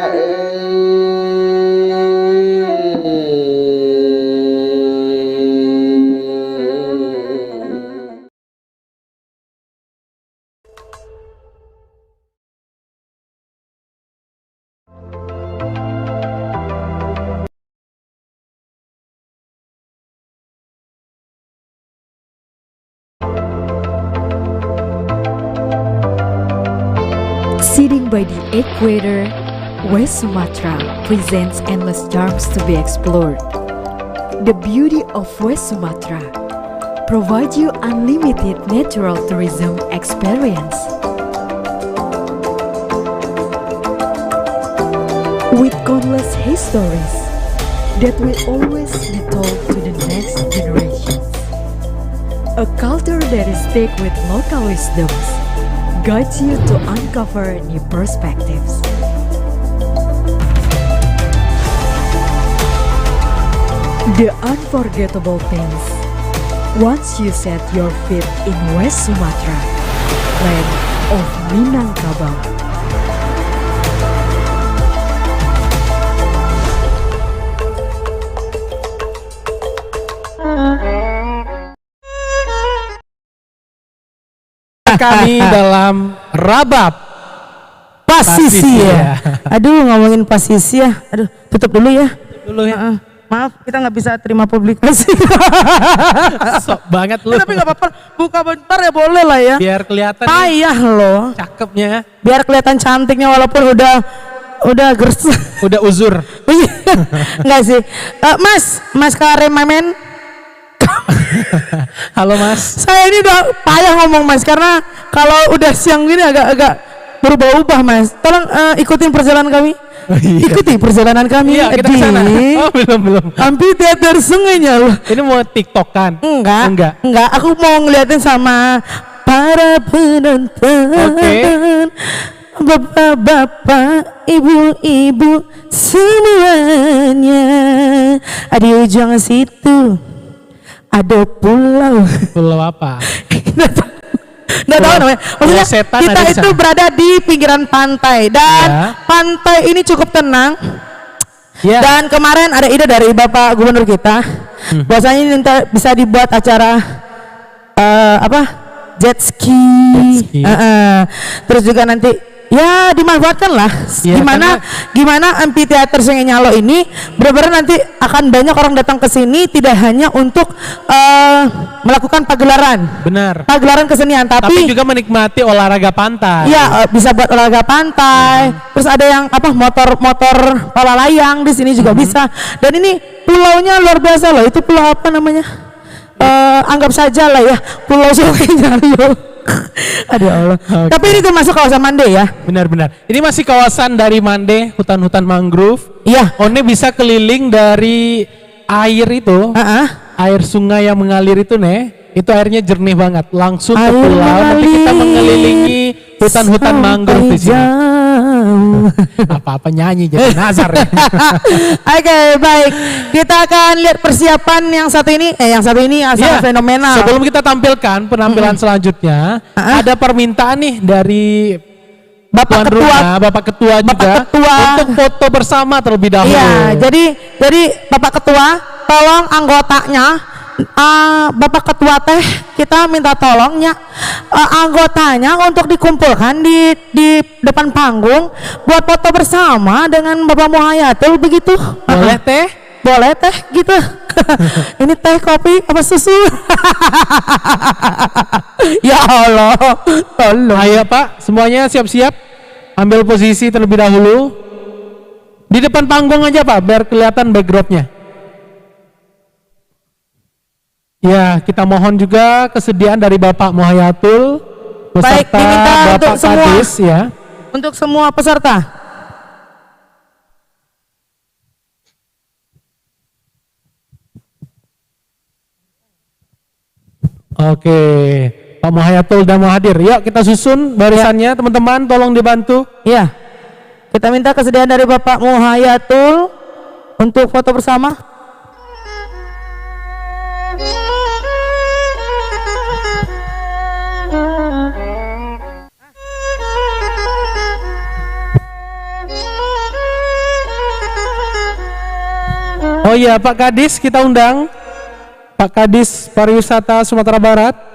Sitting by the equator, West Sumatra presents endless charms to be explored. The beauty of West Sumatra provides you unlimited natural tourism experience. With countless histories that will always be told to the next generations. A culture that is thick with local wisdoms guides you to uncover new perspectives. The unforgettable things once you set your feet in West Sumatra, land of Minangkabau. Kami dalam Rabab Pasisi ya. Aduh, ngomongin pasisi ya. Aduh, tutup dulu ya. dulu ya. Maaf, kita nggak bisa terima publikasi. Sok banget lu. Tapi nggak apa-apa, buka bentar ya boleh lah ya. Biar kelihatan Payah loh. cakepnya, Biar kelihatan cantiknya walaupun udah gers. udah uzur. Enggak sih. Mas Karemamen. Halo Mas. Saya ini udah payah ngomong Mas karena kalau udah siang gini agak berubah-ubah Mas. Tolong ikutin perjalanan kami. Oh, iya. Ikuti perjalanan kami Iya, kita kesana. Oh, belum. Amphitheater Sungai Nyawa. Ini mau TikTok kan? Enggak. Aku mau ngeliatin sama para penonton. Oke. Bapak-bapak, ibu-ibu semuanya. Di ujung situ ada pulau. Pulau apa? Nggak tahu namanya. Maksudnya setan kita ada di itu sana. berada di pinggiran pantai dan Ya. pantai ini cukup tenang. Ya. Dan kemarin ada ide dari Bapak Gubernur kita, bahwasanya ini bisa dibuat acara jet ski. Terus juga nanti ya dimanfaatkan lah. Ya, Gimana amphitheater Sungai Nyalo ini benar-benar nanti akan banyak orang datang ke sini tidak hanya untuk melakukan pagelaran kesenian, Tapi juga menikmati olahraga pantai. ya bisa buat olahraga pantai. Terus ada yang motor pala layang di sini juga bisa. Dan ini pulaunya luar biasa loh. Itu pulau apa namanya? Anggap saja lah ya Pulau Sungai Nyalo. Aduh Allah. Okay. Tapi ini termasuk kawasan Mande ya. Benar. Ini masih kawasan dari Mande, hutan-hutan mangrove. Iya. One bisa keliling dari air itu, air sungai yang mengalir itu itu airnya jernih banget, langsung ke Air pulau. Nanti kita mengalir mengelilingi hutan-hutan mangrove di sini. jauh. Apa-apa nyanyi jadi nazar ya. Oke, baik. Kita akan lihat persiapan yang satu ini sangat Iya, fenomenal. Sebelum kita tampilkan penampilan selanjutnya, ada permintaan nih dari Bapak tuan Ketua. rumah, Bapak Ketua juga Ketua. untuk foto bersama terlebih dahulu. Iya, jadi Bapak Ketua, tolong anggotanya Bapak Ketua teh kita minta tolongnya anggotanya untuk dikumpulkan di depan panggung buat foto bersama dengan Bapak Muhayatul begitu. Boleh teh? Boleh teh gitu. Ini teh kopi apa susu? Ya Allah, tolong. Ayo Pak, semuanya siap-siap. Ambil posisi terlebih dahulu. Di depan panggung aja Pak, biar kelihatan backdropnya. Ya, kita mohon juga kesediaan dari Bapak Muhayatul Baik, beserta diminta Bapak untuk semua. Kadis ya. Untuk semua peserta. Oke, Pak Muhayatul dan mau hadir. Yuk kita susun barisannya teman-teman, tolong dibantu. Ya, kita minta kesediaan dari Bapak Muhayatul untuk foto bersama. Oh iya Pak Kadis kita undang. Pak Kadis Pariwisata Sumatera Barat.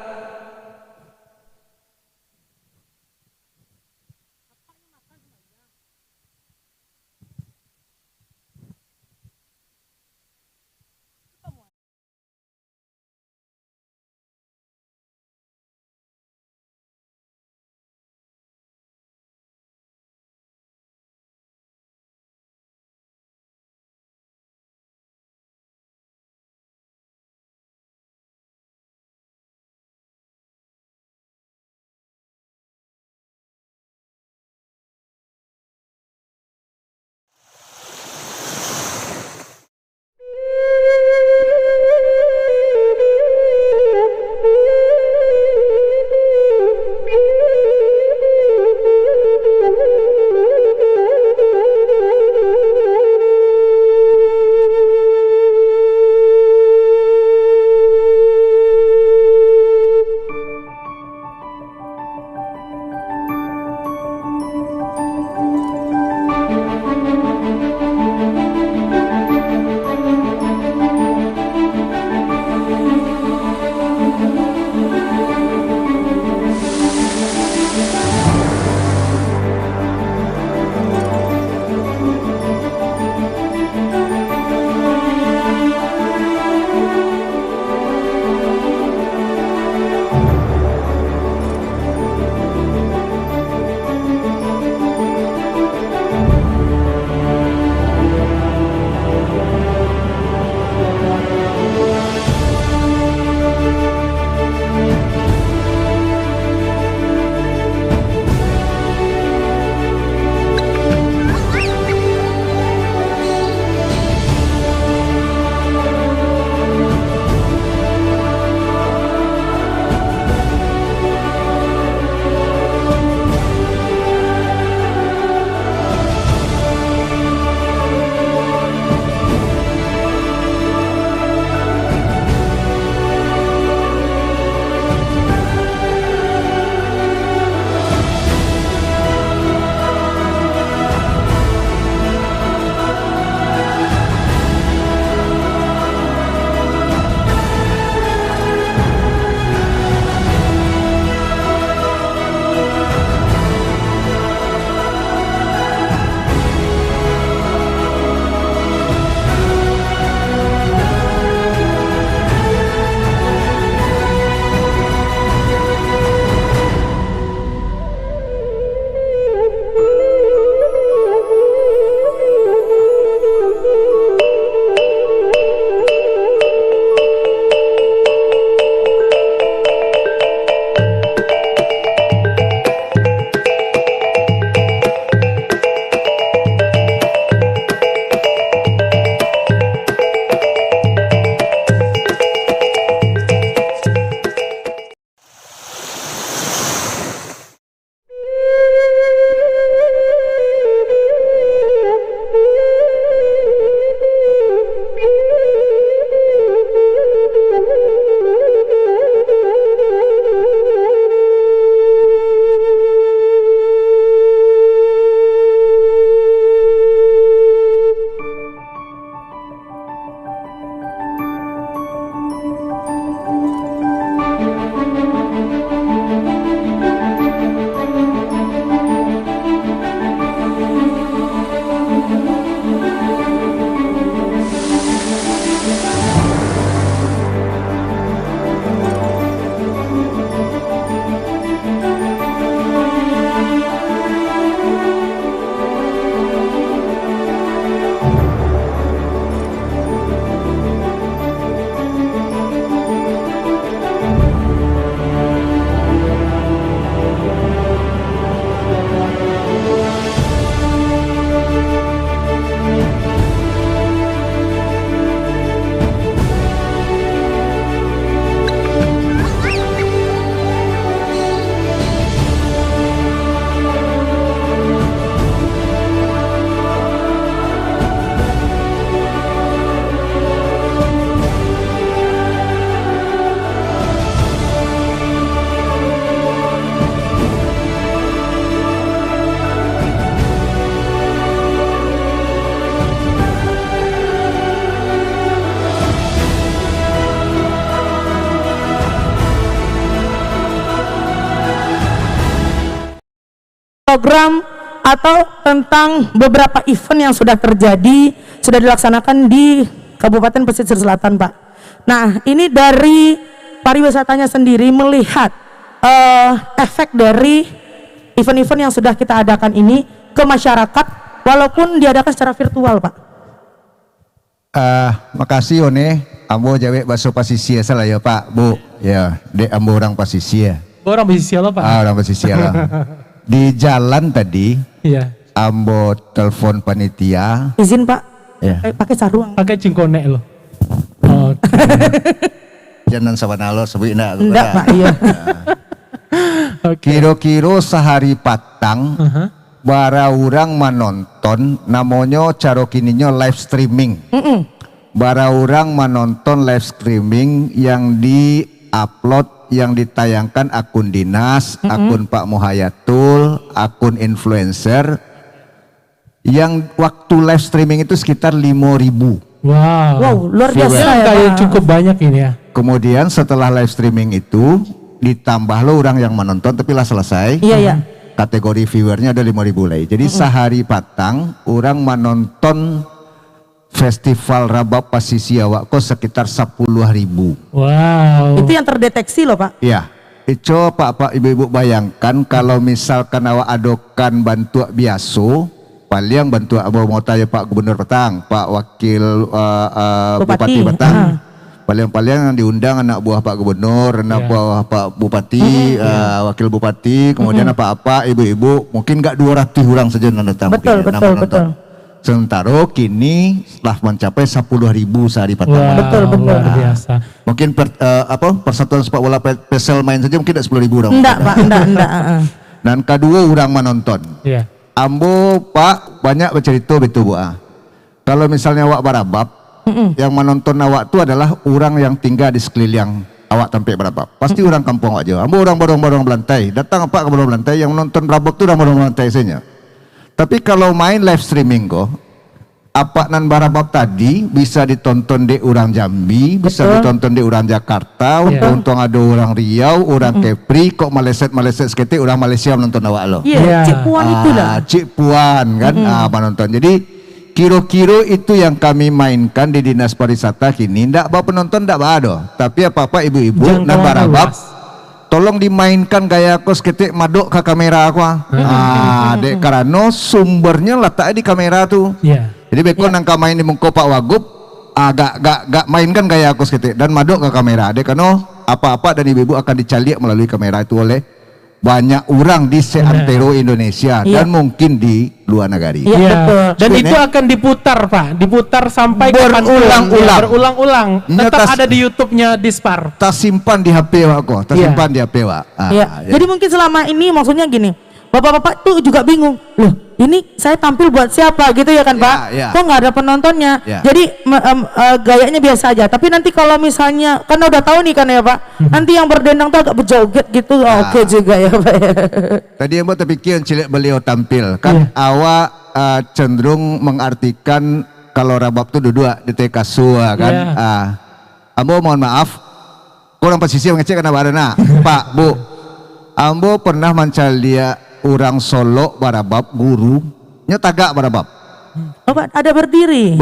program atau tentang beberapa event yang sudah terjadi, sudah dilaksanakan di Kabupaten Pesisir Selatan, Pak. Nah, ini dari pariwisatanya sendiri melihat efek dari event-event yang sudah kita adakan ini ke masyarakat walaupun diadakan secara virtual, Pak. Makasih One, ambo jawe baso pasisia salah ya Pak, Bu. Ya, dek ambo orang pasisia. Orang bisnis lo Pak. Orang pasisia lah. Di jalan tadi, Iya. ambo telepon panitia. Izin, Pak. Ya. Pakai sarung. Pakai cingkonek lo. Oke. Jangan sabanalo sebut nak. Enggak, Pak. Iya. Oke. Kiro-kiro sehari patang, bara orang menonton, namanya carokininya live streaming. Bara orang menonton live streaming yang di-upload, yang ditayangkan akun dinas, akun Pak Muhayatul, akun influencer, yang waktu live streaming itu sekitar 5.000. Wow. Luar biasa Viewers ya, kayak Pak. cukup banyak ini ya. Kemudian setelah live streaming itu, ditambah lo orang yang menonton, tapi lah selesai. Iya, iya. Kategori viewernya ada 5.000 lagi. Jadi sehari patang, orang menonton Festival Rabab Pasisi Awak kok sekitar 10.000. Wow. Itu yang terdeteksi loh, Pak. Ya, itu Pak Ibu-Ibu bayangkan kalau misalkan awak adokan bantuan biasa, paling bantuan abang mau tanya Pak Gubernur petang, Pak Wakil Bupati petang. Paling-paling yang diundang anak buah Pak Gubernur, anak buah Pak Bupati, Wakil Bupati, kemudian apa-apa ibu-ibu, mungkin enggak 200 orang saja yang datang. Betul, mungkin, betul, yang betul. Sementara kini telah mencapai 10.000 sehari pertama. Wow, Betul. luar biasa. Mungkin Persatuan Sepak Bola PSL main saja mungkin tidak 10.000 orang. Enggak, Pak, enggak. Dan kedua orang menonton. Iya. Ambo Pak banyak bercerita betul Bu. Kalau misalnya awak barabab, yang menonton awak itu adalah orang yang tinggal di sekeliling awak tampil barabab. Pasti orang kampung awak aja. Ambo orang barong-barong belantai. Datang apa ke barong belantai, yang menonton barabab itu orang barong belantai saja. Tapi kalau main live streaming kok, apa nan barabab tadi bisa ditonton di orang Jambi, bisa ditonton di orang Jakarta, untung ada orang Riau, orang Kepri, kok maleset seketik orang Malaysia menonton awak lo. Iya, Cik Puan itu lah. Cik Puan kan, penonton. Jadi kiro-kiro itu yang kami mainkan di Dinas Pariwisata kini. Ndak bawa penonton, ndak bawa ada. Tapi apa-apa ibu-ibu dan barabab, tolong dimainkan gaya aku seketik maduk ke kamera aku. Dek karena sumbernya letak di kamera tuh. Iya. Jadi beko nangka main di muka Pak Wagub, gak mainkan gaya aku seketik dan maduk ke kamera. Dek karena apa-apa dan ibu-ibu akan dicaliak melalui kamera itu oleh banyak orang di seantero Indonesia dan mungkin di luar negara. Iya, betul. Dan itu akan diputar Pak, diputar sampai Berulang-ulang. berulang-ulang. Tetap ada di YouTube-nya Dispar. Tak simpan di HP aku, tak simpan di HP wak. Iya. Jadi mungkin selama ini maksudnya gini, bapak-bapak tuh juga bingung, loh ini saya tampil buat siapa gitu ya kan Pak? Ya. Kok nggak ada penontonnya? Ya. Jadi gayanya biasa aja. Tapi nanti kalau misalnya, karena udah tahu nih kan ya Pak, nanti yang berdendang tuh agak berjoget gitu, oke juga ya Pak. Tadi yang buat terpikir cilik beliau tampil kan awak cenderung mengartikan kalau rabab itu duduk di tekasua kan. Ambo mohon maaf, kurang posisi mengecek karena barana Pak Bu. Ambo pernah mencari orang Solo barabab guru nyetagak barabab. Oh, Pak, ada berdiri.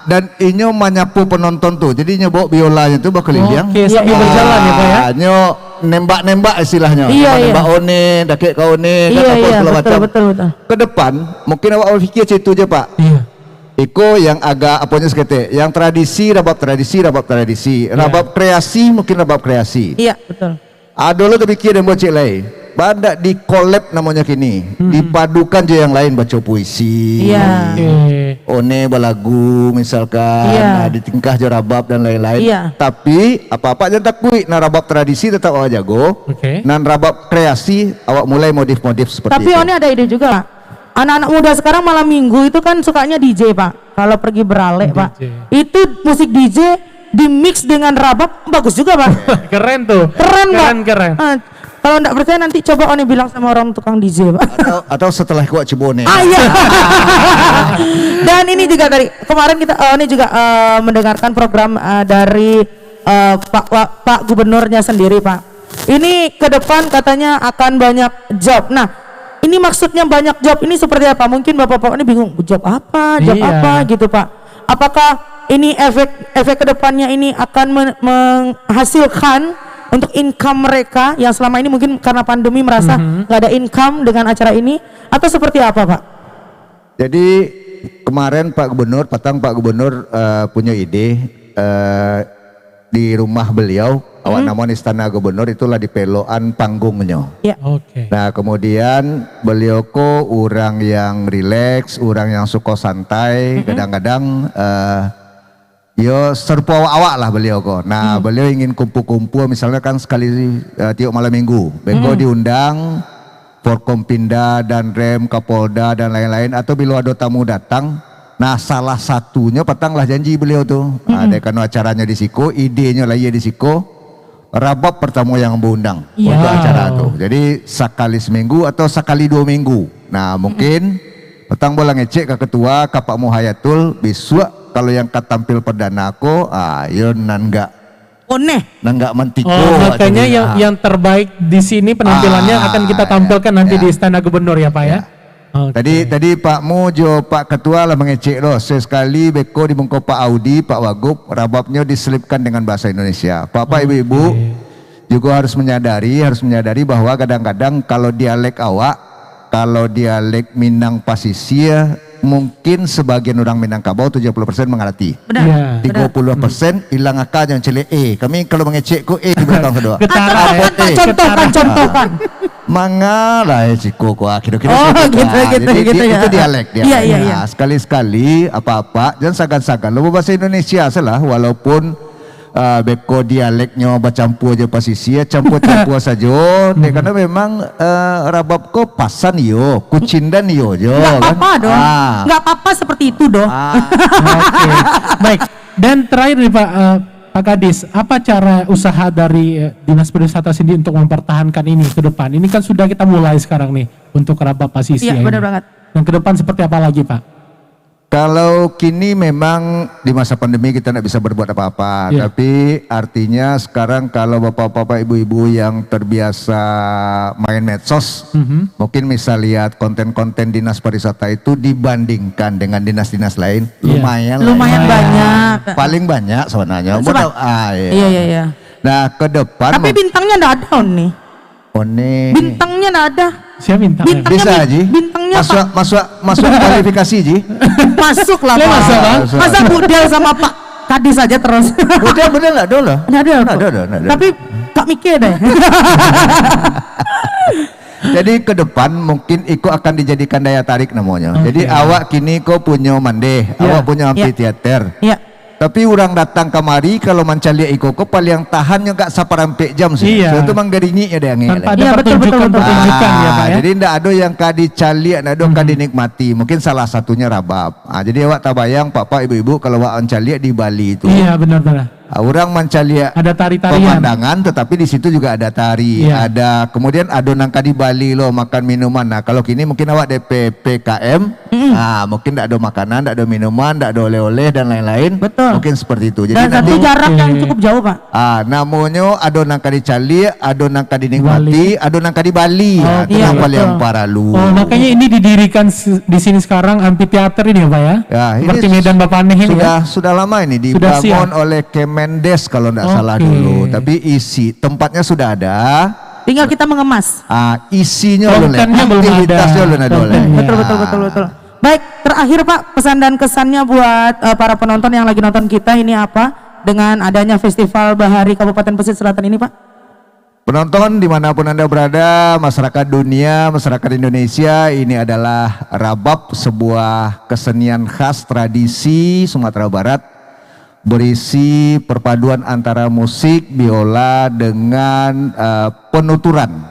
Dan inyo menyapu penonton tuh. Jadi nyo bawa biolanya tuh bawa keliling. Oke, sambil berjalan ya Pak ya. Nyo nembak-nembak istilahnya. Iya. Nembak one, dakek kau one, Iya, segala macam. betul. Ke depan mungkin awak pikir situ aja Pak. Iya. Iko yang agak apanya sekete, yang rabab tradisi, rabab kreasi mungkin rabab kreasi. Iya, betul. Dulu terpikir dan buat cik lain. Badak di collab namanya kini, dipadukan je yang lain baca puisi. Iya. One balagu misalkan, ditingkah je rabab dan lain-lain. Iya. Tapi apa-apa jangan takui, nah rabab tradisi tetap awak jago. Nan rabab kreasi awak mulai modif-modif seperti Tapi itu. Oni ada ide juga Pak. Anak-anak muda sekarang malam minggu itu kan sukanya DJ Pak. Kalau pergi beralek Pak, itu musik DJ di mix dengan rabab bagus juga Pak. Keren tuh. Keren Pak. Keren. Kalau enggak percaya nanti coba Oni bilang sama orang tukang DJ Pak. Atau setelah kuat Cibone. Iya. Dan ini juga dari kemarin kita Oni juga mendengarkan program dari Pak Gubernurnya sendiri Pak. Ini ke depan katanya akan banyak job. Nah, ini maksudnya banyak job ini seperti apa? Mungkin bapak-bapak ini bingung, job apa gitu Pak. Apakah ini efek kedepannya ini akan menghasilkan untuk income mereka yang selama ini mungkin karena pandemi merasa nggak ada income dengan acara ini, atau seperti apa Pak? Jadi kemarin Pak Gubernur punya ide di rumah beliau, awak namun Istana Gubernur itulah di peloan panggungnya. Ya. Oke. Nah kemudian beliau ko orang yang rileks, orang yang suka santai, kadang-kadang yo serpu awak lah beliau ko. Nah beliau ingin kumpul-kumpul misalnya kan sekali tiap malam minggu, beko diundang Forkompinda dan Rem, Kapolda dan lain-lain, atau bila ada tamu datang. Nah salah satunya petanglah janji beliau tuh, ada kan acaranya di Siko, idenya lah di Siko, rabab pertama yang berundang untuk acara tuh. Jadi sekali seminggu atau sekali 2 minggu. Nah mungkin petang bola ngecek ke ketua Kapak Muhayatul besok kalau yang tampil perdana aku, yo nggak nggak mentiko. Makanya yang terbaik di sini penampilannya akan kita tampilkan nanti di Istana Gubernur ya Pak ya. Tadi Pak Mujo, Pak Ketua lah mengecek loh. Sekali beko di bungko Pak Audi, Pak Wagub, rababnya diselipkan dengan bahasa Indonesia. Bapak Ibu-ibu juga harus menyadari bahwa kadang-kadang kalau dialek Minang Pasisir, mungkin sebagian orang Minangkabau 70% mengerti. Benar. 30% hilang akal yang cele kami kalau mengecek ko di belakang kedua. Contohkan. Mangalah Ciko ko kira-kira gitu ya. Itu dialek. Iya. Nah, sekali-sekali apa-apa jangan sagan-sagan. Lo bahasa Indonesia salah walaupun beko dialeknya bercampur aja pasisi campur-campur saja. Karena memang rabab ko pasan yo, kucindan yo jo. Nggak apa-apa dong. Nggak apa-apa seperti itu dong. Oke. Baik. Dan terakhir nih Pak Kadis, apa cara usaha dari Dinas Pariwisata sendiri untuk mempertahankan ini ke depan? Ini kan sudah kita mulai sekarang nih untuk rabab pasisi. Iya, benar banget. Dan ke depan seperti apa lagi Pak? Kalau kini memang di masa pandemi kita tidak bisa berbuat apa-apa, tapi artinya sekarang kalau bapak-bapak ibu-ibu yang terbiasa main medsos, mungkin bisa lihat konten-konten Dinas Pariwisata itu dibandingkan dengan dinas-dinas lain, lumayan banyak. Paling banyak sebenarnya. Iya. Nah ke depan. Tapi bintangnya nggak ada nih. Bintangnya nggak ada. Siapa bintangnya? Bisa Ji. Bintangnya masuk kualifikasi Ji. Masuk lah Pak. Masa Budel sama Pak Kadis saja terus. Budel nggak ada. Nggak ada. Tapi Kak mikir deh. Jadi ke depan mungkin Iko akan dijadikan daya tarik namanya. Jadi awak kini kau punya mandeh, awak punya amphitheater. Iya. Tapi orang datang kemari kalau mencari Iko kau paling tahannya gak saparampe jam sih. Itu menggerini ya deh. Tanpa ada pertunjukan ya Pak ya. Jadi ndak ada yang dicali, ndak ada yang dinikmati. Mungkin salah satunya rabab. Jadi awak tak bayang Pak ibu-ibu kalau awak mencari di Bali itu. Iya benar-benar. Orang mencari ada tari-tarian pemandangan, tetapi di situ juga ada tari, ada kemudian adonan di Bali lo makan minuman. Nah kalau kini mungkin awak DP PKM, mungkin tidak ada makanan, tidak ada minuman, tidak ada oleh-oleh dan lain-lain. Betul. Mungkin seperti itu. Jadi dan nanti jarak yang cukup jauh Pak. Namanya adonan di Cali, adonan dinikmati, adonan di Bali. Itu yang paling paralu. Makanya ini didirikan di sini sekarang amphitheater ini ya Pak ya. Seperti Medan Bapaneh ini sudah lama ini dibangun oleh Kemendes kalau tidak salah dulu, tapi isi tempatnya sudah ada. Tinggal kita mengemas. Isinya aktivitasnya belum ada. Betul. Baik, terakhir Pak, pesan dan kesannya buat para penonton yang lagi nonton kita ini apa dengan adanya Festival Bahari Kabupaten Pesisir Selatan ini Pak? Penonton dimanapun Anda berada, masyarakat dunia, masyarakat Indonesia, ini adalah rabab, sebuah kesenian khas tradisi Sumatera Barat, berisi perpaduan antara musik, biola dengan penuturan,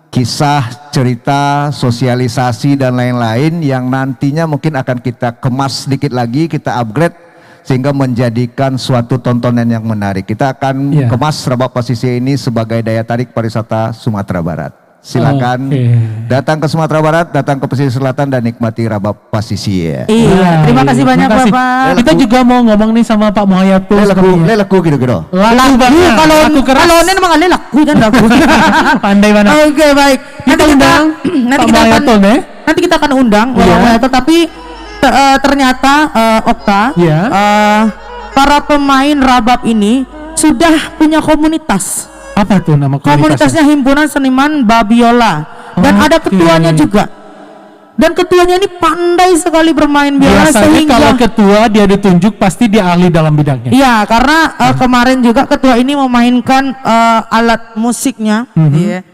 kisah, cerita, sosialisasi dan lain-lain yang nantinya mungkin akan kita kemas sedikit lagi, kita upgrade sehingga menjadikan suatu tontonan yang menarik. Kita akan kemas rabab pasisi ini sebagai daya tarik pariwisata Sumatera Barat. Silakan Oke. datang ke Sumatera Barat, datang ke pesisir selatan dan nikmati rabab pasisi ya. Iya, terima kasih banyak terima kasih. Bapak. Kita juga mau ngomong nih sama Pak Muhayatul. Leleku gitu-gitu. Laku banget. Kalau Laku keras. kalau ini emang ada laku kan laku. Pandai mana? Oke, baik. Kita undang Pak Muhayatul deh. Nanti kita akan undang Bapak Iya. Muhayatul, tapi ternyata Okta, Iya. para pemain rabab ini sudah punya komunitas. Apa tuh nama komunitasnya? Komunitasnya Himpunan Seniman Babiola dan ada Oke. ketuanya juga. Dan ketuanya ini pandai sekali bermain biola Biasanya sehingga kalau ketua dia ditunjuk pasti dia ahli dalam bidangnya. iya, karena kemarin juga ketua ini memainkan alat musiknya, iya.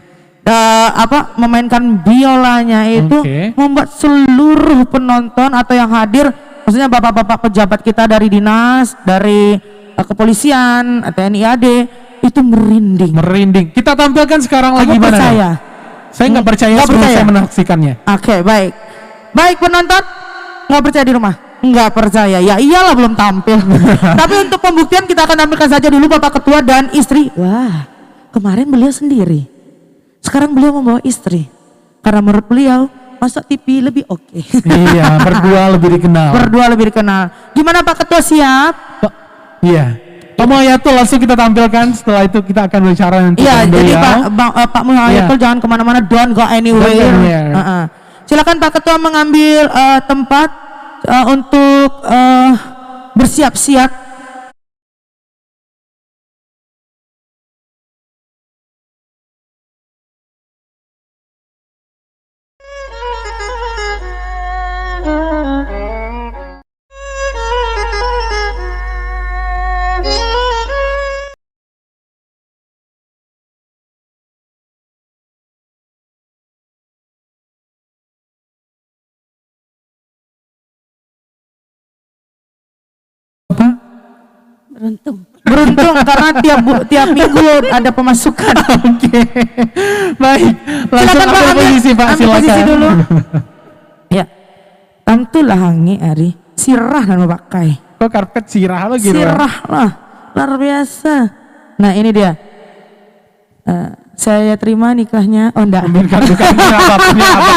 Memainkan biolanya itu Oke. membuat seluruh penonton atau yang hadir, maksudnya bapak-bapak pejabat kita dari dinas, dari kepolisian, TNI AD itu merinding. Merinding. Kita tampilkan sekarang lagi Kamu mana? percaya? Saya nggak percaya Nggak sebelum percaya? saya menyaksikannya. Oke, baik. Baik penonton, nggak percaya di rumah? Nggak percaya. Ya iyalah belum tampil. Tapi untuk pembuktian kita akan tampilkan saja dulu Bapak Ketua dan istri. Wah, kemarin beliau sendiri. Sekarang beliau membawa istri. Karena menurut beliau masuk TV lebih oke. Iya, berdua lebih dikenal. Berdua lebih dikenal. Gimana Pak Ketua, siap? Iya. Pak Muhayatul langsung kita tampilkan. Setelah itu kita akan bicara nanti Iya, dengan jadi beliau. Pak Muhayatul Iya. jangan kemana-mana, don't go anywhere. Don't go anywhere. Silakan Pak Ketua mengambil tempat untuk bersiap-siap. Beruntung karena tiap minggu ada pemasukan. Oke. Baik. Langsung Silakan Pak, ambil posisi Pak, ambil posisi silakan. dulu. Ya, tantulah hangi Ari, sirah dan pakai. Kok karpet sirah lo gitu? Sirah lah, luar biasa. Nah ini dia. Saya terima nikahnya. Oh enggak. Bukan ini apapun ya, apa.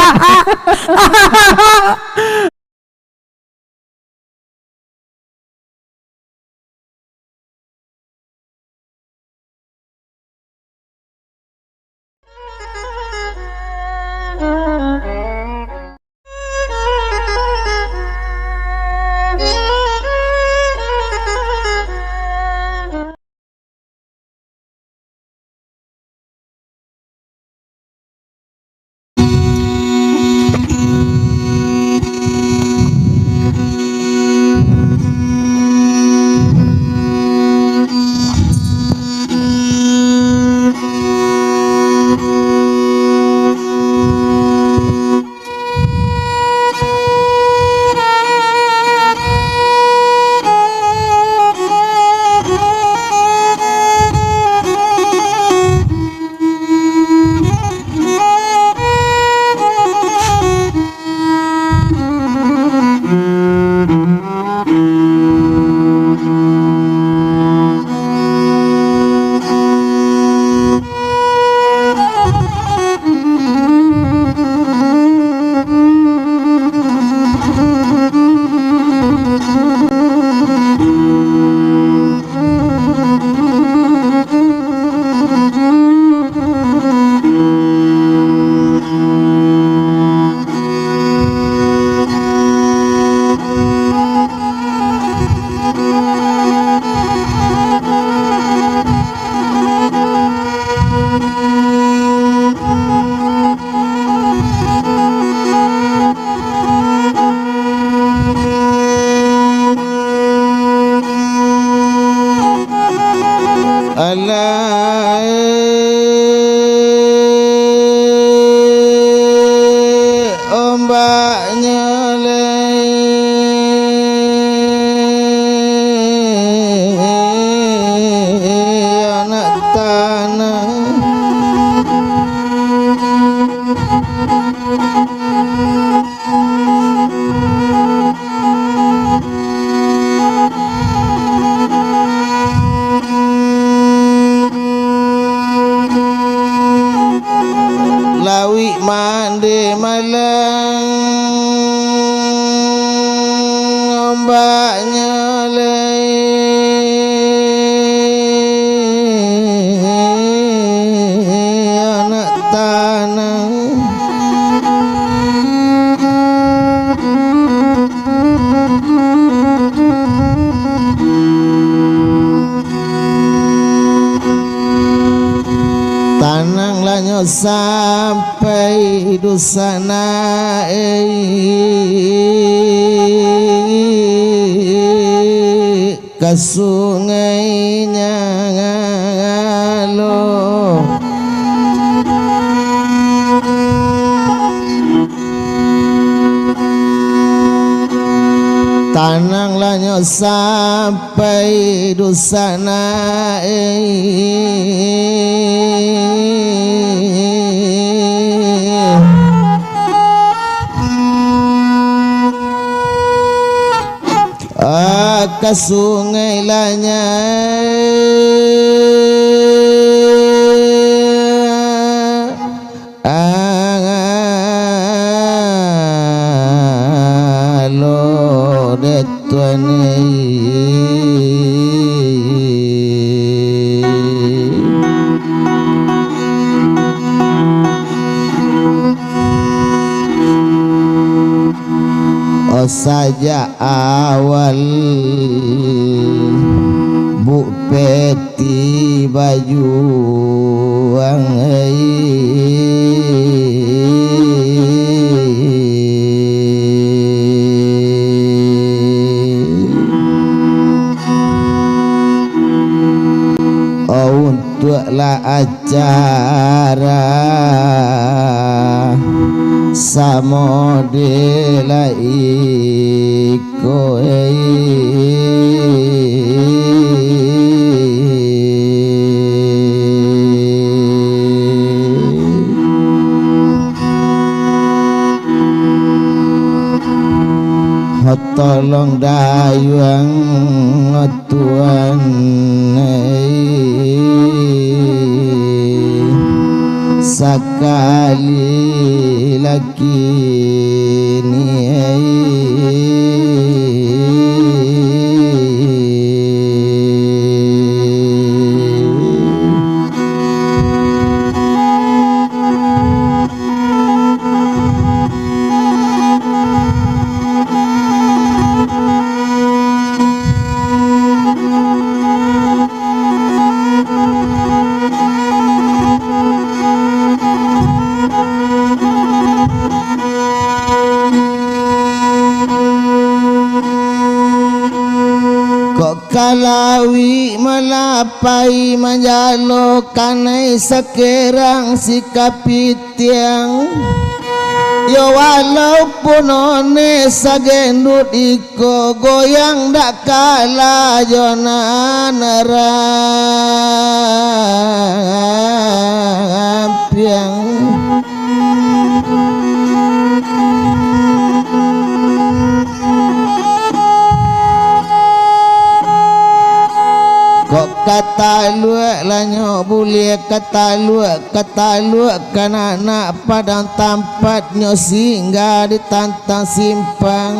Ombaknya anak tanah. ombaknya anak tanah tanang sampai dusana ke sungainya ngalo tanang lanyo sampai dusana ke sungai lanya alo detuane saja awal bu peti baju untuklah acara samodela iko tolong dayuang tuan sekali lagi kalawi malapai manjalo kanai sekerang sikapitiang yo walaupun one sagendut iko goyang dak kala jona nerapiang kata luak lanyo boleh kata luak kana nak padang tampatnya singgah di tantang simpang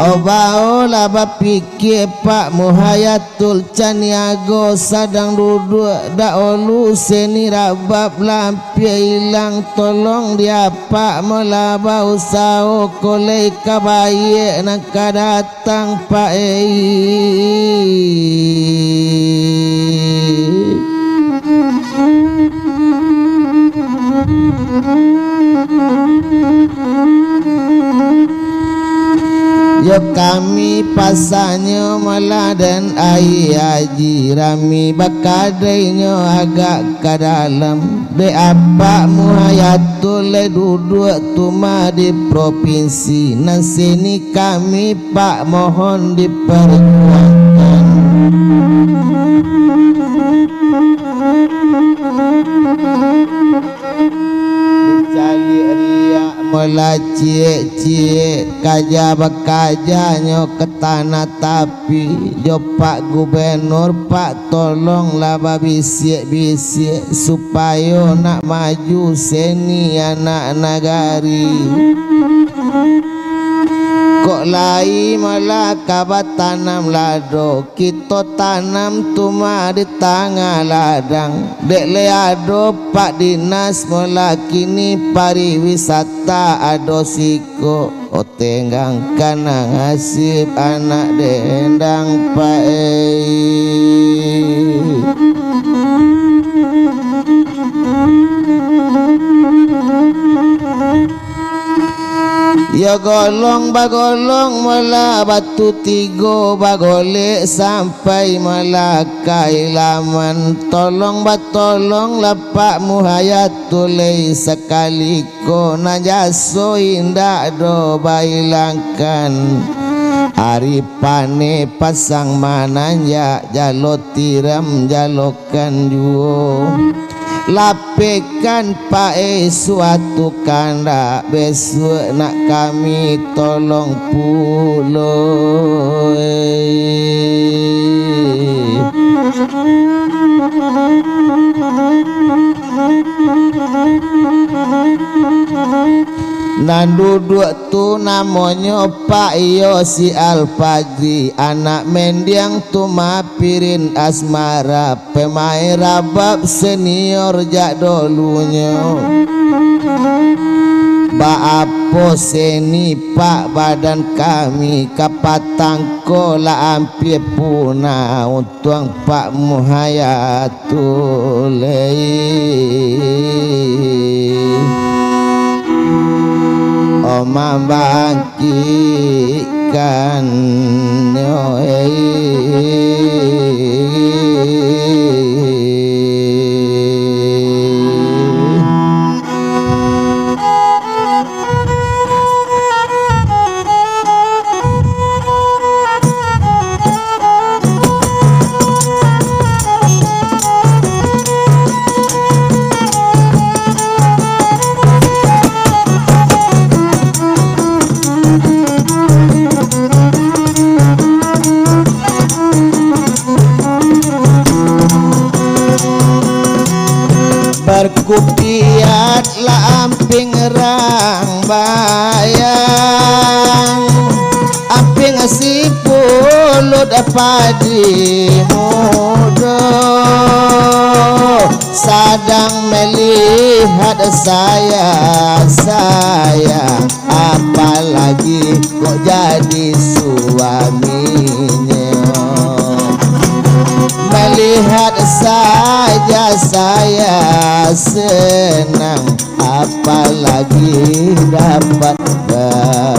obao laba pikir Pak Muhayatul Caniago sadang duduk dak olu seni rabab lampia hilang tolong dia Pak melaba usau kolei kabaye nak datang Pak yo kami pasanyo malah dan ai haji rami bakadainya agak ke dalam de apa Muhayatul duduk tuma di provinsi nan sini kami Pak mohon diperjuangkan dicari riak melacie-cie kaja bakajanyo ke tanah tapi jo Pak Gubernur Pak tolonglah babisik-bisik supaya nak maju seni anak nagari kok lah Melaka tanam lado kita tanam tuma di tengah ladang dek leado Pak Dinas melakini pariwisata ado siko otenggang kana ngasip anak dendang pae ya golong bagolong mela batu tigo bagolek sampai Melaka ilaman tolong batolong lapak muhayatulai sekali ko najaso indah do bailangkan hari pane pasang mananya jalo tiram jalokan juo lapekan pae suatu kanda besok nak kami tolong pulo nan duduk tu namanya Pak Yosi Alfagri anak mendiang tu mapirin asmara pemain rabab senior jak dolunya Baapo seni Pak badan kami kapatang kola ampie puna untuang Pak Muhayatulai Oma bangkikan berkupiat la amping rang bayang amping sipulut padi muda sadang melihat saya apalagi kok jadi suaminya melihat saja saya senang apalagi dapat punya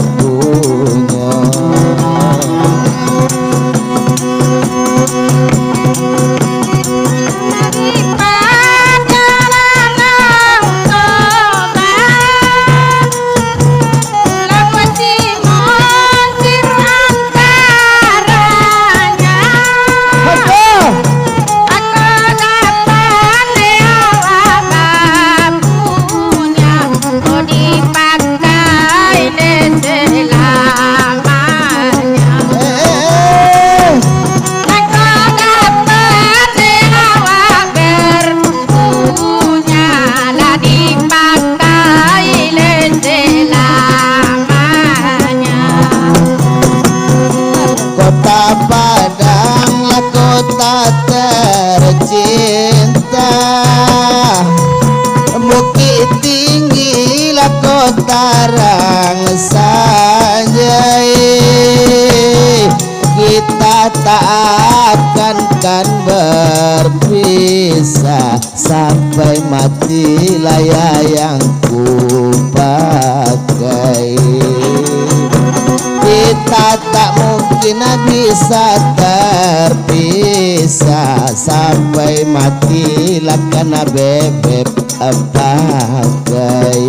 tarang saja kita tak akan berpisah sampai mati layar yang ku pakai kita tak mungkin bisa terpisah sampai mati lakana bebek pakai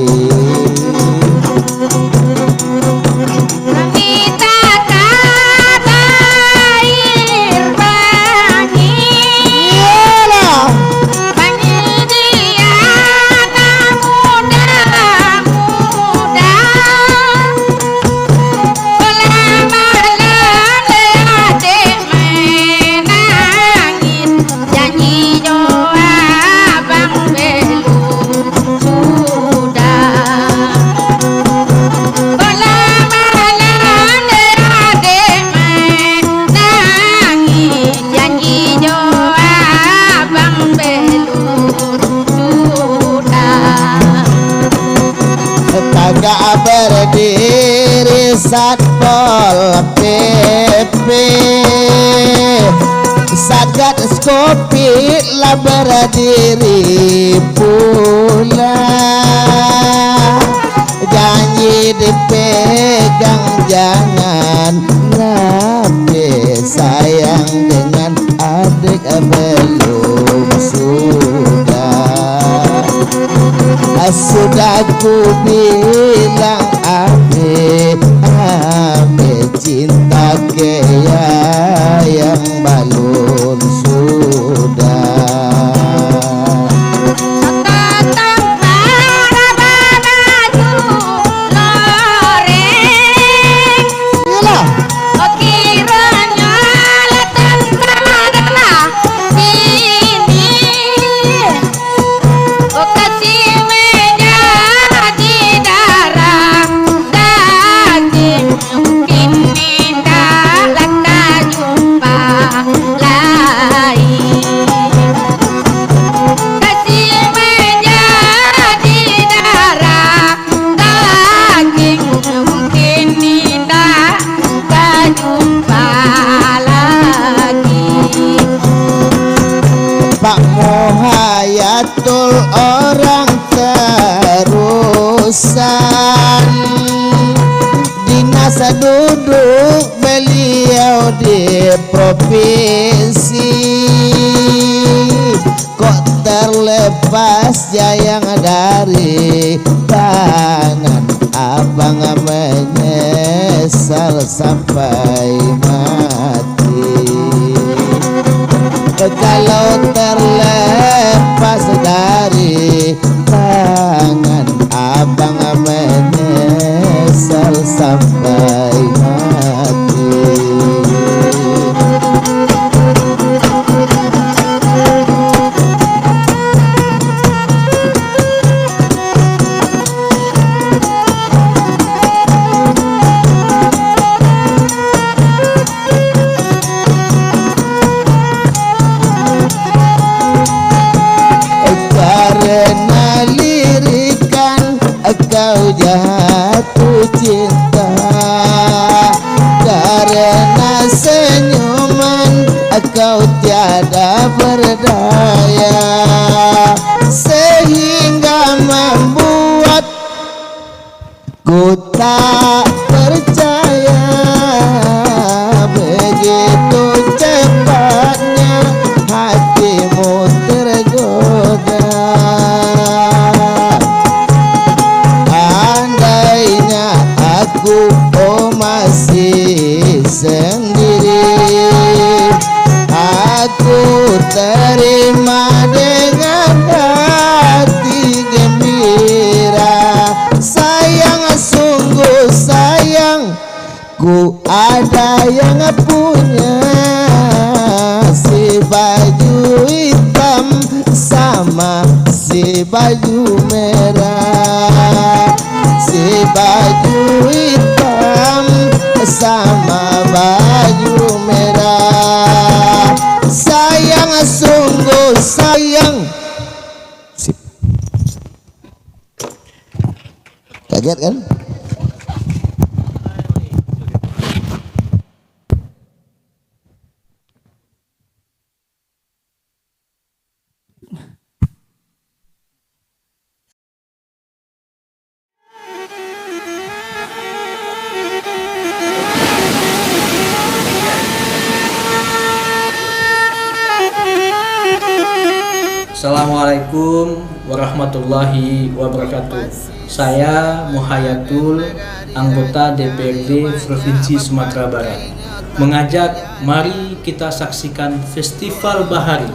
berdiri Satpol PP, Satgas Covid lah berdiri pula. Janji dipegang jangan nabi sayang dengan adik belum sudah ku bilang abe cinta kaya yang balon sudah. Hayatul orang terusan, dinas duduk beliau di provinsi, kok terlepas jayang dari tangan abang, menyesal sampai mati. Kalau terlepas dari tangan abang, menyesal sampai mati. Kau jatuh cinta karena senyuman, kau tiada berdaya sehingga membuat ku tak percaya begitu cepatnya hatimu tergoda. Aku masih sendiri, aku terima dengan hati gembira. Sayang, sungguh sayang, ku ada yang punya si baju hitam sama si baju merah, si baju hitam sama baju merah. Sayang, sungguh sayang. Sip. Kaget kan? Assalamualaikum warahmatullahi wabarakatuh. Saya Muhayatul, anggota DPRD Provinsi Sumatera Barat, mengajak mari kita saksikan Festival Bahari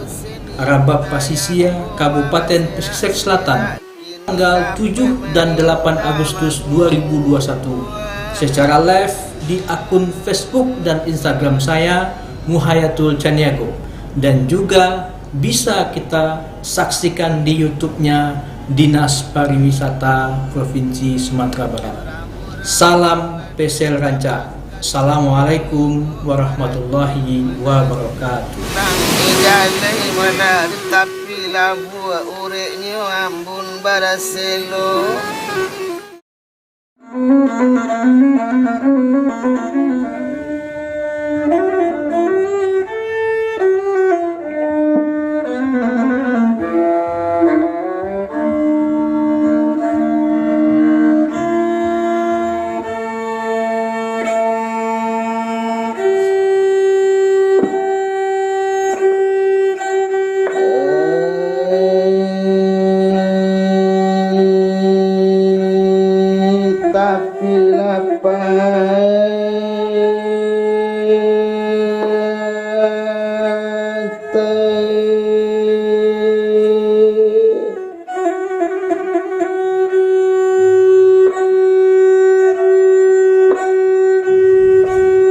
Arabab Pasisia Kabupaten Pesisir Selatan tanggal 7 dan 8 Agustus 2021 secara live di akun Facebook dan Instagram saya Muhayatul Caniago, dan juga bisa kita saksikan di YouTube-nya Dinas Pariwisata Provinsi Sumatera Barat. Salam PSL Ranca. Assalamualaikum warahmatullahi wabarakatuh. Tapi labu ureknya ambun baraselo. Tapi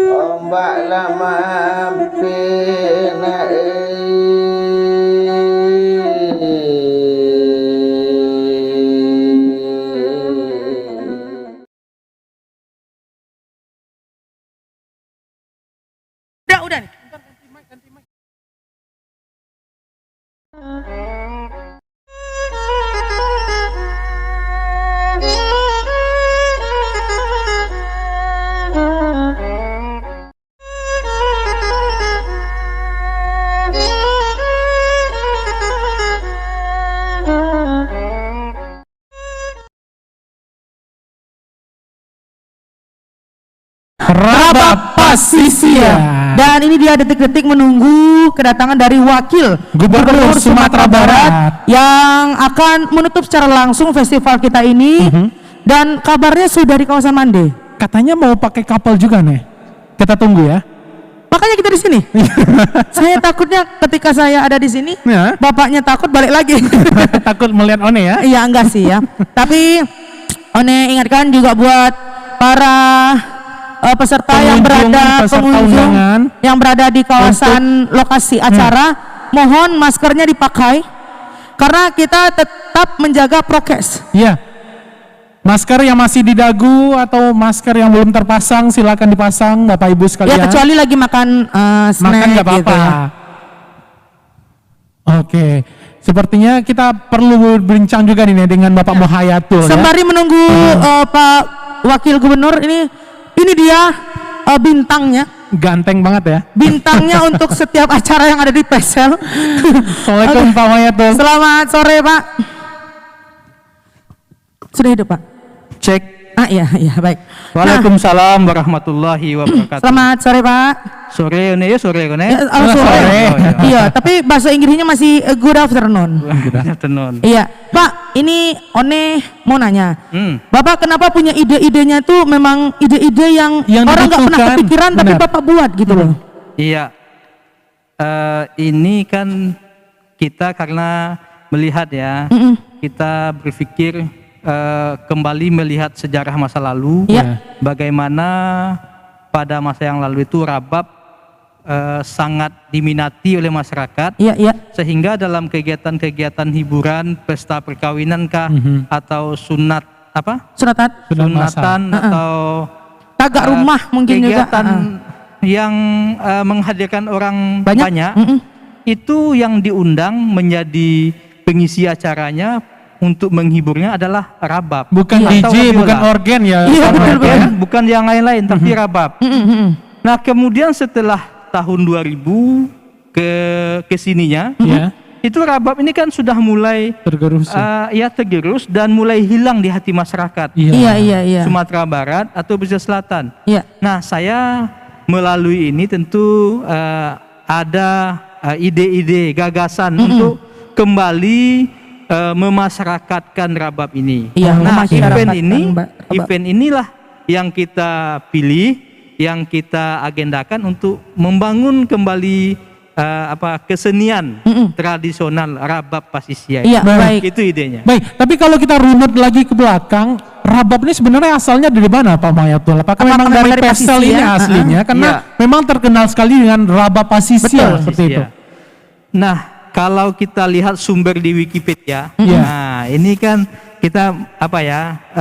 ombak lama pena Udah nih. Rabab Pasisia. Dan ini dia detik-detik menunggu kedatangan dari wakil Gubernur Sumatera Barat yang akan menutup secara langsung festival kita ini. Dan kabarnya sudah di kawasan Mande. Katanya mau pakai kapal juga nih. Kita tunggu ya. Makanya kita di sini. Saya takutnya ketika saya ada di sini, Ya. bapaknya takut balik lagi. Takut melihat One ya. Iya enggak sih ya. Tapi One ingatkan juga buat para peserta yang Pengunjung, berada peserta pengunjung undangan. yang berada di kawasan lokasi acara, mohon maskernya dipakai karena kita tetap menjaga prokes. Iya. Masker yang masih di dagu atau masker yang belum terpasang silakan dipasang Bapak Ibu sekalian. Ya kecuali lagi makan snack makan nggak apa-apa. gitu ya. Oke. Sepertinya kita perlu berbincang juga nih dengan Bapak Muhayatul ya. Sembari menunggu Pak Wakil Gubernur ini dia bintangnya. Ganteng banget ya. Bintangnya untuk setiap acara yang ada di Pesel. Assalamualaikum Pak Muhayatul. Selamat sore Pak. Sudah hidup Pak? Cek. Iya baik. Waalaikumsalam warahmatullahi wabarakatuh. Selamat sore Pak. Sore ini ya sore kan ya? Sore. Oh, iya. Iya, tapi bahasa Inggrisnya masih good afternoon. Tenun. Iya, Pak, ini One mau nanya. Hmm. Bapak kenapa punya ide-idenya tuh memang ide-ide yang orang nggak pernah dibutuhkan. kepikiran tapi Benar. Bapak buat gitu loh. Iya. Ini kan kita karena melihat ya, kita berpikir kembali melihat sejarah masa lalu, Iya. bagaimana pada masa yang lalu itu Rabab sangat diminati oleh masyarakat. Iya. Sehingga dalam kegiatan-kegiatan hiburan, pesta perkawinan kah, atau sunat apa? Sunatan, Sunatan atau tagak rumah mungkin juga. kegiatan yang menghadirkan orang Banyak. banyak, itu yang diundang menjadi pengisi acaranya untuk menghiburnya adalah Rabab. Bukan Atau DJ, biola. bukan organ ya. Iya, betul. Bukan yang lain-lain, tapi Rabab. Nah kemudian setelah tahun 2000 ke sininya, Ya. itu Rabab ini kan sudah mulai Tergerus. tergerus dan mulai hilang di hati masyarakat Iya. Sumatera Barat atau pesisir selatan. Iya. Nah saya melalui ini tentu ada ide-ide gagasan untuk kembali memasyarakatkan Rabab ini. Iya, Nah memasyarakatkan event Rabab. inilah yang kita pilih, yang kita agendakan untuk membangun kembali kesenian tradisional Rabab Pasisia. Iya, baik. Itu idenya. Baik, tapi kalau kita runut lagi ke belakang, Rabab ini sebenarnya asalnya dari mana Pak Muhayatul? Apakah memang dari Pesel Pasisia? ini aslinya? Karena memang terkenal sekali dengan Rabab Pasisia seperti itu. Nah, kalau kita lihat sumber di Wikipedia, Iya. nah ini kan kita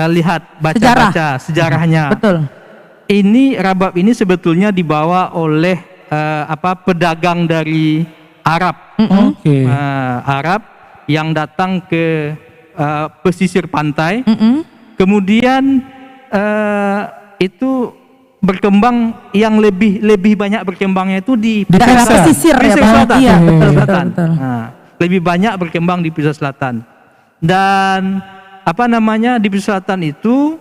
lihat baca-baca sejarahnya. Betul. Ini Rabab ini sebetulnya dibawa oleh pedagang dari Arab. Oke. Arab yang datang ke pesisir pantai. Kemudian itu berkembang yang lebih banyak berkembangnya itu di daerah pesisir ya pesisir Pak. selatan. Iya, betul, Pesisir betul, selatan. betul. Nah, lebih banyak berkembang di pesisir selatan. Dan di pesisir selatan itu